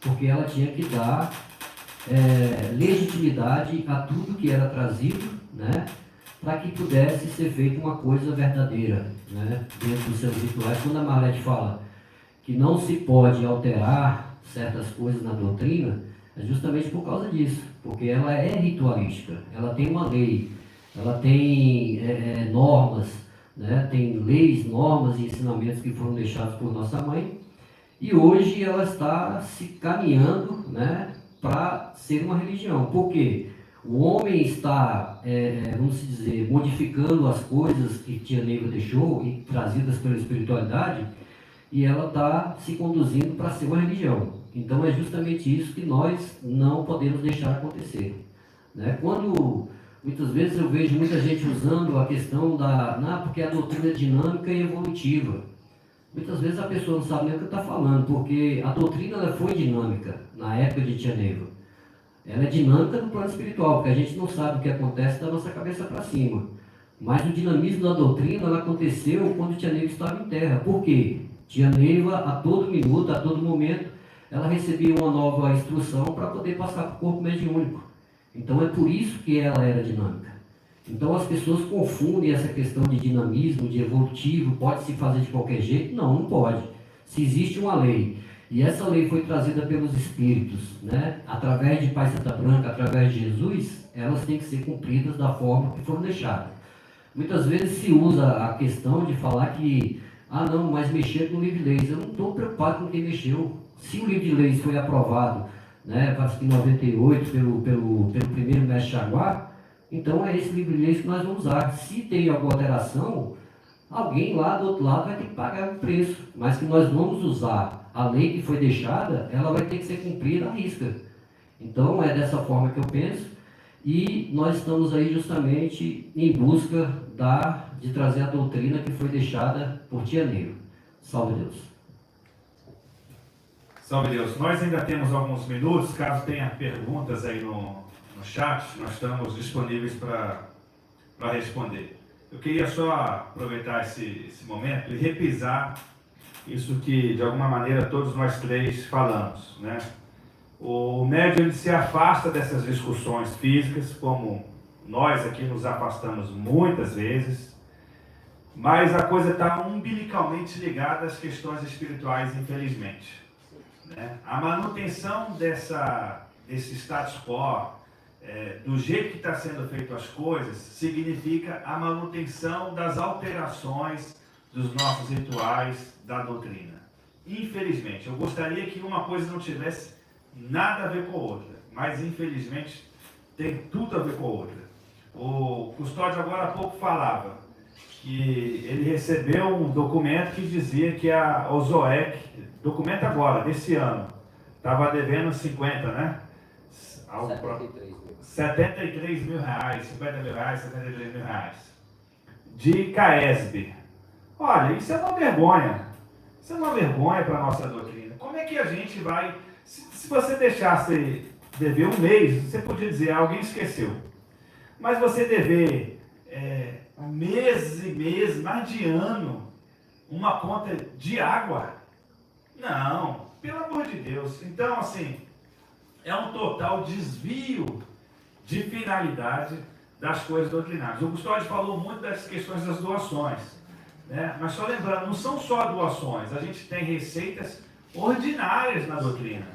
Porque ela tinha que dar legitimidade a tudo que era trazido, né? Para que pudesse ser feita uma coisa verdadeira, né? Dentro dos seus rituais. Quando a Marlete fala que não se pode alterar certas coisas na doutrina, é justamente por causa disso, porque ela é ritualística, ela tem uma lei, ela tem normas, né? Tem leis, normas e ensinamentos que foram deixados por nossa mãe, e hoje ela está se caminhando, né, para ser uma religião. Por quê? O homem está, vamos dizer, modificando as coisas que Tia Neiva deixou e trazidas pela espiritualidade, e ela está se conduzindo para ser uma religião. Então é justamente isso que nós não podemos deixar acontecer. Né? Quando muitas vezes eu vejo muita gente usando a questão porque a doutrina é dinâmica e evolutiva. Muitas vezes a pessoa não sabe nem o que está falando, porque a doutrina ela foi dinâmica na época de Tia Neiva. Ela é dinâmica no plano espiritual, porque a gente não sabe o que acontece da nossa cabeça para cima. Mas o dinamismo da doutrina ela aconteceu quando Tia Neiva estava em terra. Por quê? Tia Neiva, a todo minuto, a todo momento, ela recebia uma nova instrução para poder passar para o corpo mediúnico. Então é por isso que ela era dinâmica. Então as pessoas confundem essa questão de dinamismo, de evolutivo, pode se fazer de qualquer jeito? Não, não pode. Se existe uma lei, e essa lei foi trazida pelos espíritos, né? Através de Pai Santa Branca, através de Jesus, elas têm que ser cumpridas da forma que foram deixadas. Muitas vezes se usa a questão de falar que, não, mas mexer no livro de leis. Eu não estou preocupado com quem mexeu. Se o livro de leis foi aprovado, né, acho que em 98, pelo primeiro mestre Chaguá, então é esse livro de leis que nós vamos usar. Se tem alguma alteração, alguém lá do outro lado vai ter que pagar o preço. Mas que nós vamos usar a lei que foi deixada, ela vai ter que ser cumprida à risca. Então é dessa forma que eu penso. E nós estamos aí justamente em busca de trazer a doutrina que foi deixada por Tia Neiva. Salve Deus. Salve Deus. Nós ainda temos alguns minutos, caso tenha perguntas aí no chat, nós estamos disponíveis para responder. Eu queria só aproveitar esse momento e repisar isso que, de alguma maneira, todos nós três falamos, né? O médium ele se afasta dessas discussões físicas, como nós aqui nos afastamos muitas vezes, mas a coisa está umbilicalmente ligada às questões espirituais, infelizmente. Né? A manutenção desse status quo, do jeito que está sendo feito as coisas, significa a manutenção das alterações dos nossos rituais, da doutrina. Infelizmente, eu gostaria que uma coisa não tivesse nada a ver com a outra, mas infelizmente tem tudo a ver com a outra. O Custódio agora há pouco falava que ele recebeu um documento que dizia que a OSOEC, documento agora, desse ano, estava devendo 50, né? 73 mil reais, 50 mil reais, 73 mil reais. De CAESB. Olha, isso é uma vergonha. Isso é uma vergonha para a nossa doutrina. Como é que a gente vai... Se você deixasse dever um mês, você podia dizer, alguém esqueceu. Mas você dever meses e meses, mais de ano, uma conta de água, não, pelo amor de Deus. Então, assim, é um total desvio de finalidade das coisas doutrinárias. O Custódio falou muito das questões das doações, né? Mas só lembrando, não são só doações, a gente tem receitas ordinárias na doutrina.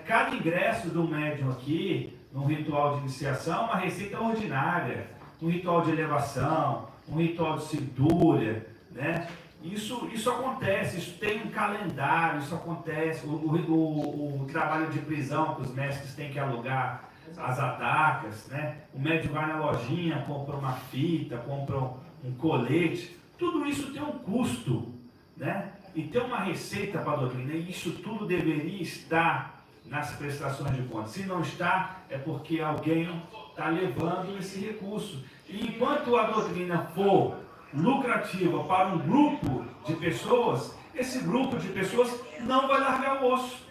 Cada ingresso do médium aqui, num ritual de iniciação, uma receita ordinária, um ritual de elevação, um ritual de cintura, né? Isso acontece, isso tem um calendário, isso acontece, o trabalho de prisão que os mestres têm que alugar as atacas, né? O médium vai na lojinha, compra uma fita, compra um colete, tudo isso tem um custo, né? e tem uma receita para a doutrina, e isso tudo deveria estar nas prestações de contas. Se não está, é porque alguém está levando esse recurso. E enquanto a doutrina for lucrativa para um grupo de pessoas, esse grupo de pessoas não vai largar o osso.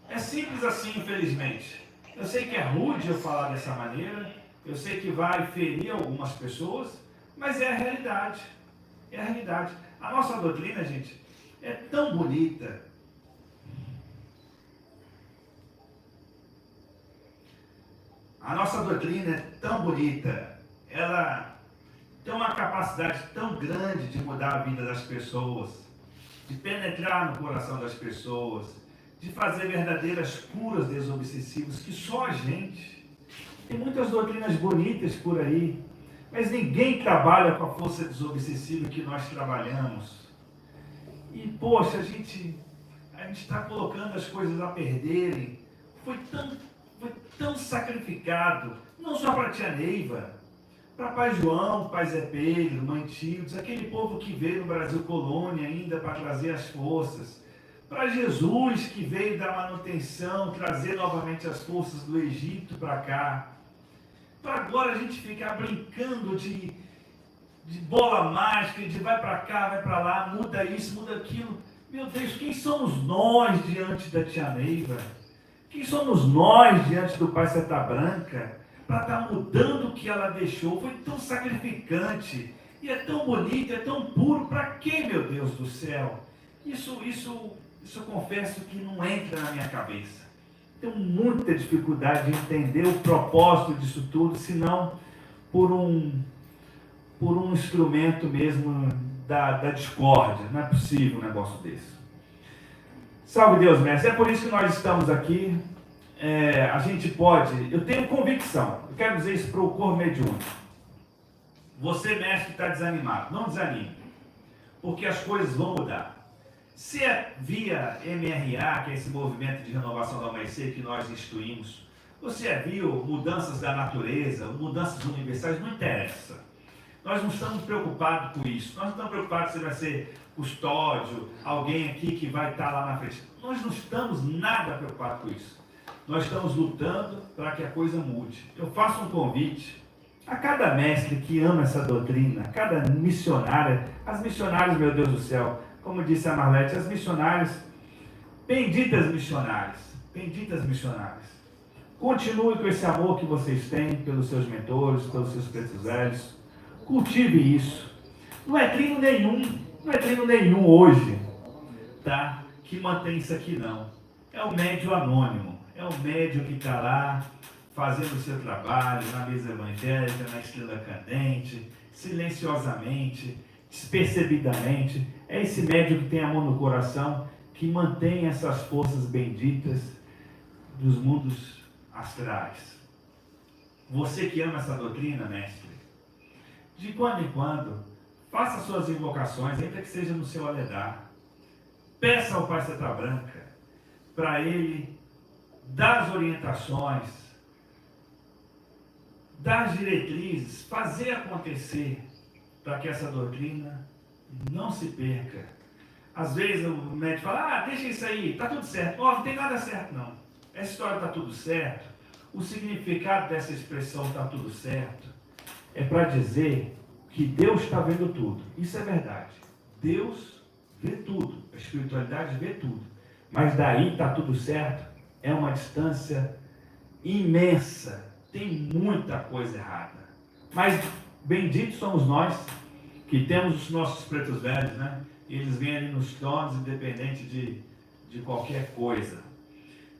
É simples assim, infelizmente. Eu sei que é rude eu falar dessa maneira, eu sei que vai ferir algumas pessoas, mas é a realidade. É a realidade. A nossa doutrina, gente, é tão bonita. A nossa doutrina é tão bonita. Ela tem uma capacidade tão grande de mudar a vida das pessoas, de penetrar no coração das pessoas, de fazer verdadeiras curas desobsessivas, que só a gente. Tem muitas doutrinas bonitas por aí, mas ninguém trabalha com a força desobsessiva que nós trabalhamos. E, poxa, a gente está colocando as coisas a perderem. Foi tão sacrificado, não só para a tia Neiva, para pai João, pai Zé Pedro, mãe Tildes, aquele povo que veio no Brasil colônia ainda para trazer as forças, para Jesus que veio da manutenção, trazer novamente as forças do Egito para cá, para agora a gente ficar brincando de bola mágica, de vai para cá, vai para lá, muda isso, muda aquilo. Meu Deus, quem somos nós diante da tia Neiva? Quem somos nós diante do pai Seta Branca para estar mudando o que ela deixou? Foi tão sacrificante, e é tão bonito, é tão puro. Para quê, meu Deus do céu? Isso eu confesso que não entra na minha cabeça. Tenho muita dificuldade de entender o propósito disso tudo, senão por um instrumento mesmo da discórdia. Não é possível um negócio desse. Salve Deus, mestre. É por isso que nós estamos aqui. A gente pode... Eu tenho convicção. Eu quero dizer isso para o corpo mediúnico. Você, mestre, que está desanimado, não desanime. Porque as coisas vão mudar. Se é via MRA, que é esse movimento de renovação do amanhecer que nós instituímos, você viu mudanças da natureza, mudanças universais, não interessa. Nós não estamos preocupados com isso. Nós não estamos preocupados se vai ser custódio, alguém aqui que vai estar lá na frente. Nós não estamos nada preocupados com isso. Nós estamos lutando para que a coisa mude. Eu faço um convite a cada mestre que ama essa doutrina, a cada missionária, as missionárias, meu Deus do céu, como disse a Marlete, as missionárias, benditas missionárias. Continue com esse amor que vocês têm pelos seus mentores, pelos seus pretos velhos. Cultive isso. Não é treino nenhum hoje, tá? Que mantém isso aqui não. É o médio anônimo, é o médio que está lá fazendo o seu trabalho na mesa evangélica, na estrela cadente, silenciosamente, despercebidamente. É esse médio que tem amor no coração, que mantém essas forças benditas dos mundos astrais. Você que ama essa doutrina, mestre, de quando em quando, faça suas invocações, ainda que seja no seu aledar. Peça ao Pai Seta Branca para ele dar as orientações, dar as diretrizes, fazer acontecer para que essa doutrina não se perca. Às vezes o médico fala, deixa isso aí, está tudo certo. Não tem nada certo não. Essa história está tudo certo. O significado dessa expressão está tudo certo é para dizer que Deus está vendo tudo. Isso é verdade. Deus vê tudo. A espiritualidade vê tudo. Mas daí está tudo certo. É uma distância imensa. Tem muita coisa errada. Mas benditos somos nós que temos os nossos pretos velhos, né? E eles vêm ali nos tronos, independente de qualquer coisa.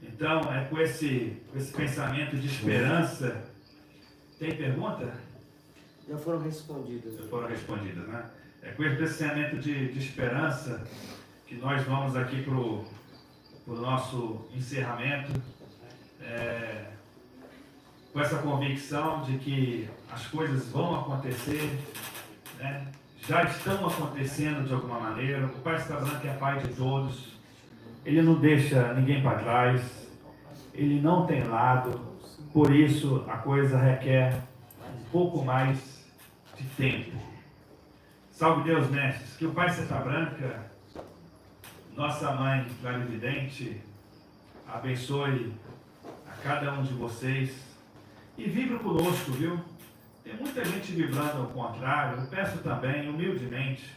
Então, é com esse pensamento de esperança. Tem pergunta? Já foram respondidas. Já foram respondidas, né? É com esse pensamento de esperança que nós vamos aqui para o nosso encerramento, com essa convicção de que as coisas vão acontecer, né? Já estão acontecendo de alguma maneira. O Pai Seta Branca é Pai de todos. Ele não deixa ninguém para trás. Ele não tem lado. Por isso, a coisa requer um pouco mais de tempo. Salve Deus, mestres. Que o Pai Seta Branca Nossa Mãe Clarividente abençoe a cada um de vocês e vibre conosco, viu? Tem muita gente vibrando ao contrário. Eu peço também, humildemente,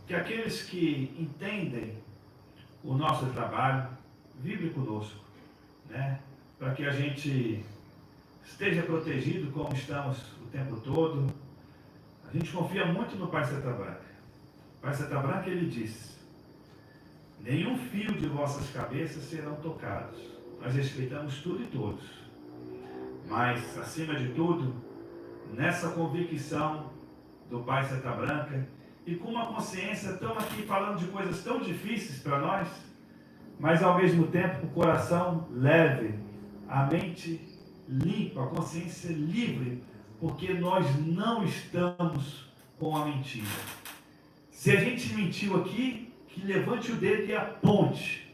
que aqueles que entendem o nosso trabalho, vibrem conosco, né? Para que a gente esteja protegido como estamos o tempo todo. A gente confia muito no Pai Seta Branca. O Pai Seta Branca, ele diz: nenhum fio de vossas cabeças serão tocados. Nós respeitamos tudo e todos. Mas, acima de tudo, nessa convicção do Pai Seta Branca, e com uma consciência tão aqui falando de coisas tão difíceis para nós, mas ao mesmo tempo o coração leve, a mente limpa, a consciência livre, porque nós não estamos com a mentira. Se a gente mentiu aqui, que levante o dedo e aponte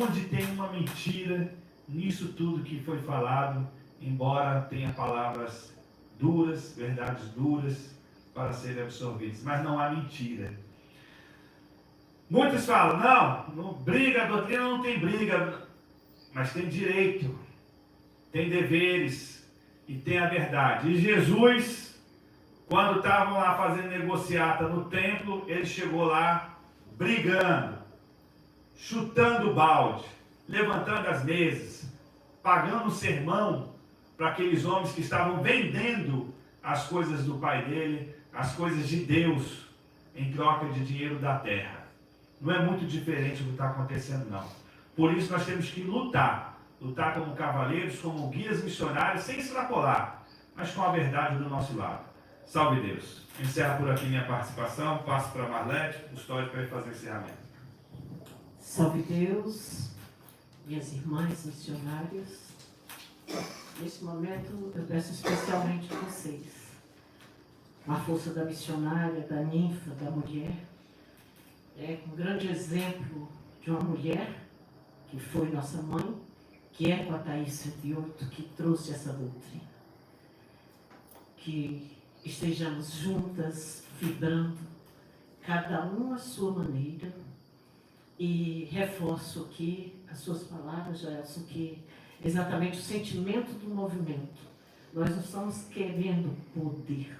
onde tem uma mentira nisso tudo que foi falado, embora tenha palavras duras, verdades duras para serem absorvidas, mas não há mentira. Muitos falam, não briga, a doutrina não tem briga, mas tem direito, tem deveres e tem a verdade. E Jesus, quando estavam lá fazendo negociata no templo, ele chegou lá brigando, chutando o balde, levantando as mesas, pagando o sermão para aqueles homens que estavam vendendo as coisas do pai dele, as coisas de Deus, em troca de dinheiro da terra. Não é muito diferente do que está acontecendo, não. Por isso nós temos que lutar como cavaleiros, como guias missionários, sem extrapolar, mas com a verdade do nosso lado. Salve Deus. Encerro por aqui minha participação, passo para a Marlete, Custódio, para ele fazer o encerramento. Salve Deus, minhas irmãs missionárias. Nesse momento eu peço especialmente a vocês, a força da missionária, da ninfa, da mulher, um grande exemplo de uma mulher que foi nossa mãe, que é com a Thaís 108, que trouxe essa doutrina. Que estejamos juntas, vibrando, cada uma à sua maneira, e reforço aqui as suas palavras, Gelson, que exatamente o sentimento do movimento. Nós não estamos querendo poder,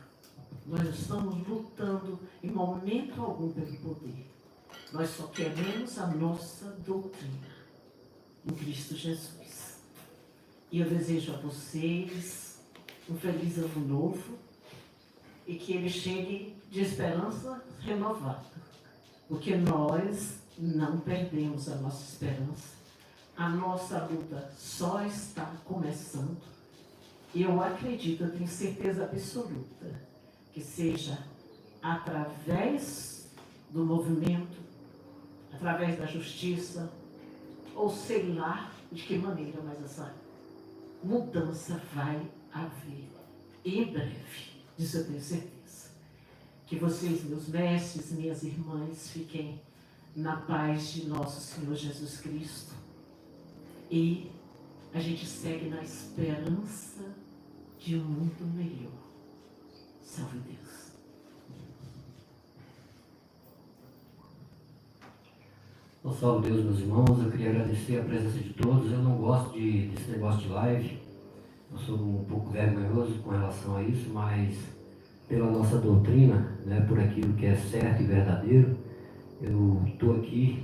nós não estamos lutando em momento algum pelo poder. Nós só queremos a nossa doutrina em Cristo Jesus. E eu desejo a vocês um feliz ano novo e que ele chegue de esperança renovada, porque nós não perdemos a nossa esperança. A nossa luta só está começando. E eu acredito, eu tenho certeza absoluta, que seja através do movimento, através da justiça, ou sei lá de que maneira, mas essa mudança vai haver em breve. Disso eu tenho certeza. Que vocês, meus mestres, minhas irmãs, fiquem na paz de nosso Senhor Jesus Cristo. E a gente segue na esperança de um mundo melhor. Salve Deus. Salve Deus, meus irmãos. Eu queria agradecer a presença de todos. Eu não gosto desse negócio de live. Eu sou um pouco vergonhoso com relação a isso, mas pela nossa doutrina, né, por aquilo que é certo e verdadeiro, eu estou aqui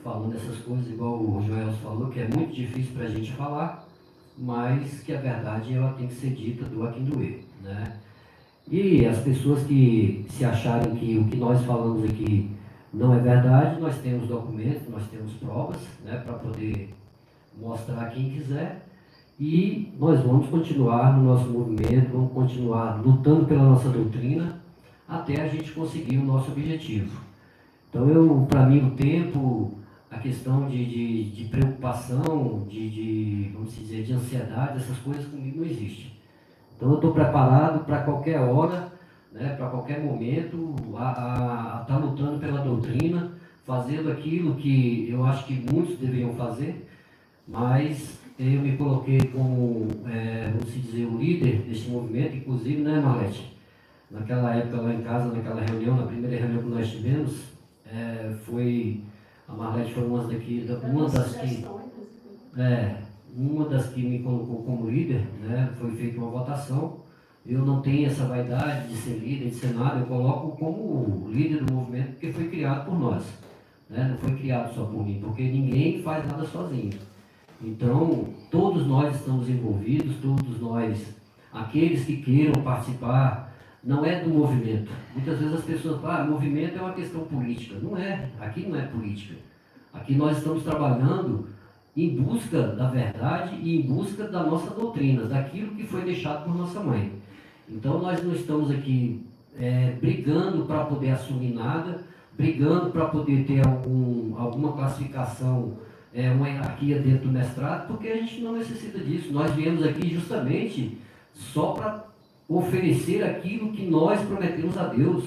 falando essas coisas, igual o Joel falou, que é muito difícil para a gente falar, mas que a verdade ela tem que ser dita, doa quem doer, né? E as pessoas que se acharem que o que nós falamos aqui não é verdade, nós temos documentos, nós temos provas, né, para poder mostrar a quem quiser, e nós vamos continuar no nosso movimento, vamos continuar lutando pela nossa doutrina até a gente conseguir o nosso objetivo. Então, para mim, o tempo, a questão de preocupação, vamos dizer, de ansiedade, essas coisas comigo não existem. Então, eu estou preparado para qualquer hora, né, para qualquer momento, a estar lutando pela doutrina, fazendo aquilo que eu acho que muitos deveriam fazer, mas eu me coloquei como, vamos dizer, o líder desse movimento, inclusive, né, Marlete? Naquela época lá em casa, naquela reunião, na primeira reunião que nós tivemos, foi A Marlete foi uma das que me colocou como líder, né? Foi feita uma votação. Eu não tenho essa vaidade de ser líder, de ser nada, eu coloco como líder do movimento porque foi criado por nós, né? Não foi criado só por mim, porque ninguém faz nada sozinho. Então, todos nós estamos envolvidos, todos nós, aqueles que queiram participar, não é do movimento. Muitas vezes as pessoas falam, movimento é uma questão política. Não é, aqui não é política. Aqui nós estamos trabalhando em busca da verdade e em busca da nossa doutrina, daquilo que foi deixado por nossa mãe. Então nós não estamos aqui brigando para poder assumir nada, brigando para poder ter alguma classificação, uma hierarquia dentro do mestrado, porque a gente não necessita disso. Nós viemos aqui justamente só para oferecer aquilo que nós prometemos a Deus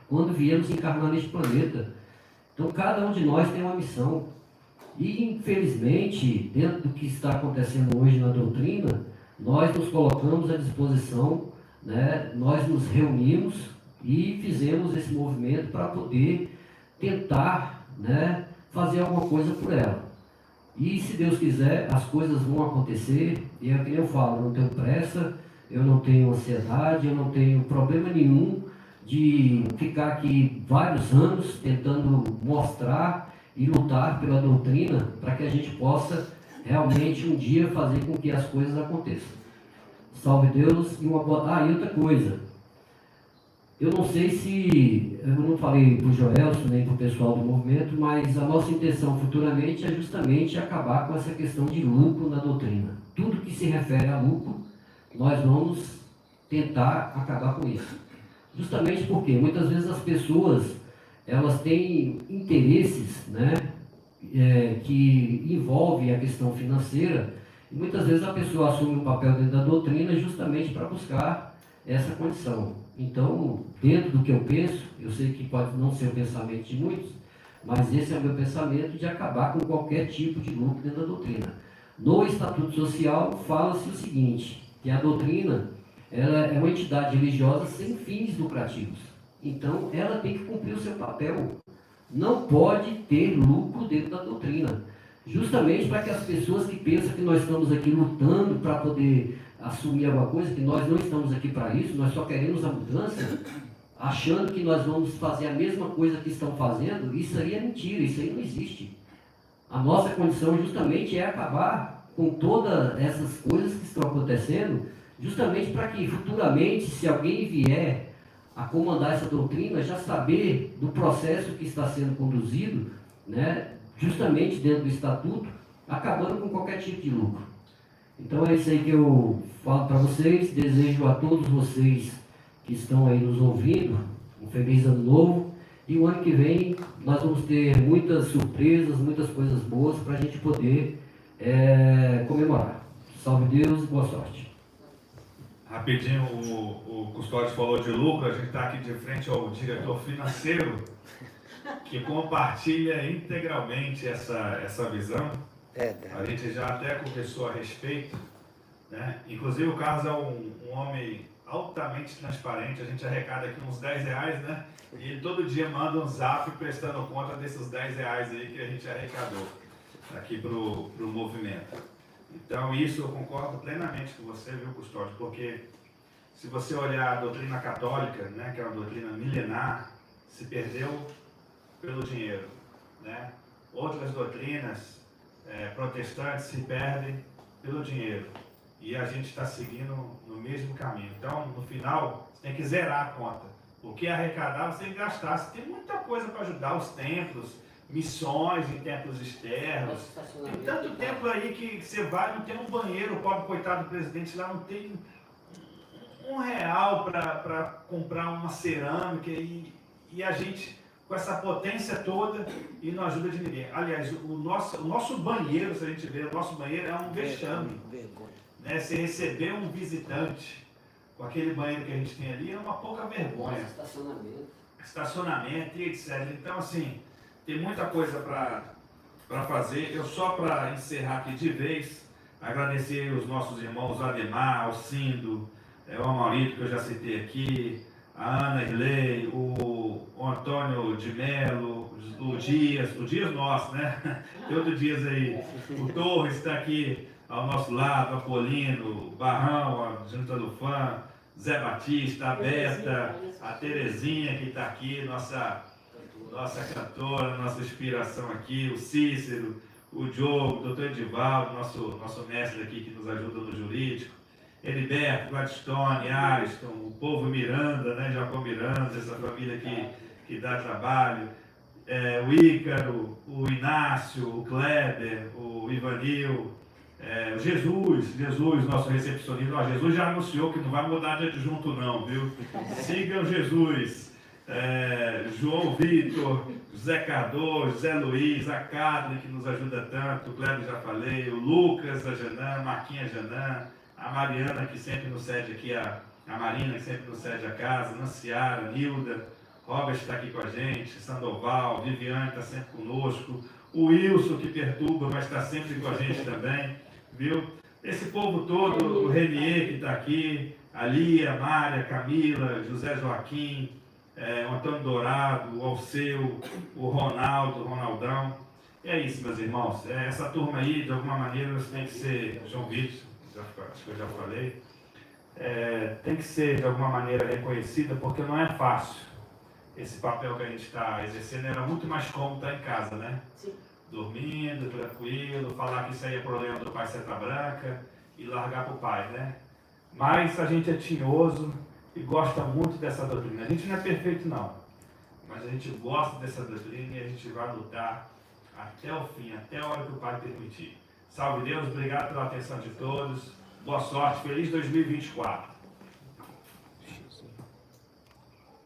quando viemos encarnar neste planeta. Então cada um de nós tem uma missão. E infelizmente, dentro do que está acontecendo hoje na doutrina, nós nos colocamos à disposição, né? Nós nos reunimos e fizemos esse movimento para poder tentar, né, fazer alguma coisa por ela. E se Deus quiser, as coisas vão acontecer. E é o que eu falo, eu não tenho pressa, eu não tenho ansiedade, eu não tenho problema nenhum de ficar aqui vários anos tentando mostrar e lutar pela doutrina para que a gente possa realmente um dia fazer com que as coisas aconteçam. Salve Deus. E outra coisa, eu não sei se, eu não falei para o Joelson nem para o pessoal do movimento, mas a nossa intenção futuramente é justamente acabar com essa questão de lucro na doutrina. Tudo que se refere a lucro, nós vamos tentar acabar com isso. Justamente porque muitas vezes as pessoas, elas têm interesses, né, que envolvem a questão financeira, e muitas vezes a pessoa assume um papel dentro da doutrina justamente para buscar essa condição. Então, dentro do que eu penso, eu sei que pode não ser o pensamento de muitos, mas esse é o meu pensamento de acabar com qualquer tipo de lucro dentro da doutrina. No Estatuto Social fala-se o seguinte, que a doutrina ela é uma entidade religiosa sem fins lucrativos. Então, ela tem que cumprir o seu papel. Não pode ter lucro dentro da doutrina. Justamente para que as pessoas que pensam que nós estamos aqui lutando para poder assumir alguma coisa, que nós não estamos aqui para isso, nós só queremos a mudança, achando que nós vamos fazer a mesma coisa que estão fazendo, isso aí é mentira, isso aí não existe. A nossa condição justamente é acabar com todas essas coisas que estão acontecendo, justamente para que futuramente, se alguém vier a comandar essa doutrina, já saber do processo que está sendo conduzido, né, justamente dentro do estatuto, acabando com qualquer tipo de lucro. Então é isso aí que eu falo para vocês, desejo a todos vocês que estão aí nos ouvindo, um feliz ano novo, e o ano que vem nós vamos ter muitas surpresas, muitas coisas boas para a gente poder comemorar. Salve Deus e boa sorte. Rapidinho, o Custódio falou de lucro, a gente está aqui de frente ao diretor financeiro, que compartilha integralmente essa visão. A gente já até conversou a respeito, né? Inclusive o Carlos é um homem altamente transparente, a gente arrecada aqui uns R$10, né? E ele todo dia manda um zap prestando conta desses R$10 aí que a gente arrecadou aqui para o movimento. Então isso eu concordo plenamente com você, viu, Custódio? Porque se você olhar a doutrina católica, né, que é uma doutrina milenar, se perdeu pelo dinheiro, né? Outras doutrinas protestantes se perdem pelo dinheiro e a gente está seguindo no mesmo caminho. Então, no final, você tem que zerar a conta. O que arrecadar, você tem que gastar. Você tem muita coisa para ajudar os templos, missões em templos externos. Tem tanto templo aí que você vai, não tem um banheiro, o pobre coitado do presidente lá não tem R$1 para comprar uma cerâmica e a gente com essa potência toda e não ajuda de ninguém. Aliás, o nosso banheiro, se a gente ver, o nosso banheiro é um vexame. Né? Você receber um visitante com aquele banheiro que a gente tem ali é uma pouca vergonha. Estacionamento e etc. Então, assim, tem muita coisa para fazer. Eu só para encerrar aqui de vez, agradecer os nossos irmãos Ademar, Alcindo, o Amaurito, que eu já citei aqui, a Ana Irley, o Antônio de Melo, o Dias nosso, né? Tem outro Dias aí. O Torres está aqui ao nosso lado, Apolino, Barrão, a Junta do Fã, Zé Batista, a Beta, a Terezinha que está aqui, nossa cantora, nossa inspiração aqui, o Cícero, o Diogo, o doutor Edivaldo, nosso mestre aqui que nos ajuda no jurídico, Heriberto, Gladstone, Ariston, o povo Miranda, né, Jacó Miranda, essa família que dá trabalho, o Ícaro, o Inácio, o Kleber, o Ivanil, o Jesus, nosso recepcionista. Jesus já anunciou que não vai mudar de adjunto não, viu? Sigam Jesus. João Vitor, José Cardoso, José Luiz, a Cadre, que nos ajuda tanto, o Kleber já falei, o Lucas, a Janã, Marquinha Janã, a Mariana, que sempre nos cede aqui, a Marina, que sempre nos cede a casa, Nanciara, Nilda, Robert está aqui com a gente, Sandoval, Viviane está sempre conosco, o Wilson, que perturba, mas está sempre com a gente também, viu? Esse povo todo, o Renier, que está aqui, a Lia, a Mária, a Camila, José Joaquim, o Antônio Dourado, o Alceu, o Ronaldo, o Ronaldão. E é isso, meus irmãos. Essa turma aí, de alguma maneira, tem que ser, João Vitor, acho que eu já falei, tem que ser, de alguma maneira, reconhecida, porque não é fácil. Esse papel que a gente está exercendo era muito mais cômodo estar em casa, né? Sim. Dormindo, tranquilo, falar que isso aí é problema do pai seta branca e largar para o pai, né? Mas a gente é tinhoso e gosta muito dessa doutrina. A gente não é perfeito não, mas a gente gosta dessa doutrina e a gente vai lutar até o fim, até a hora que o Pai permitir. Salve Deus, obrigado pela atenção de todos, boa sorte, feliz 2024.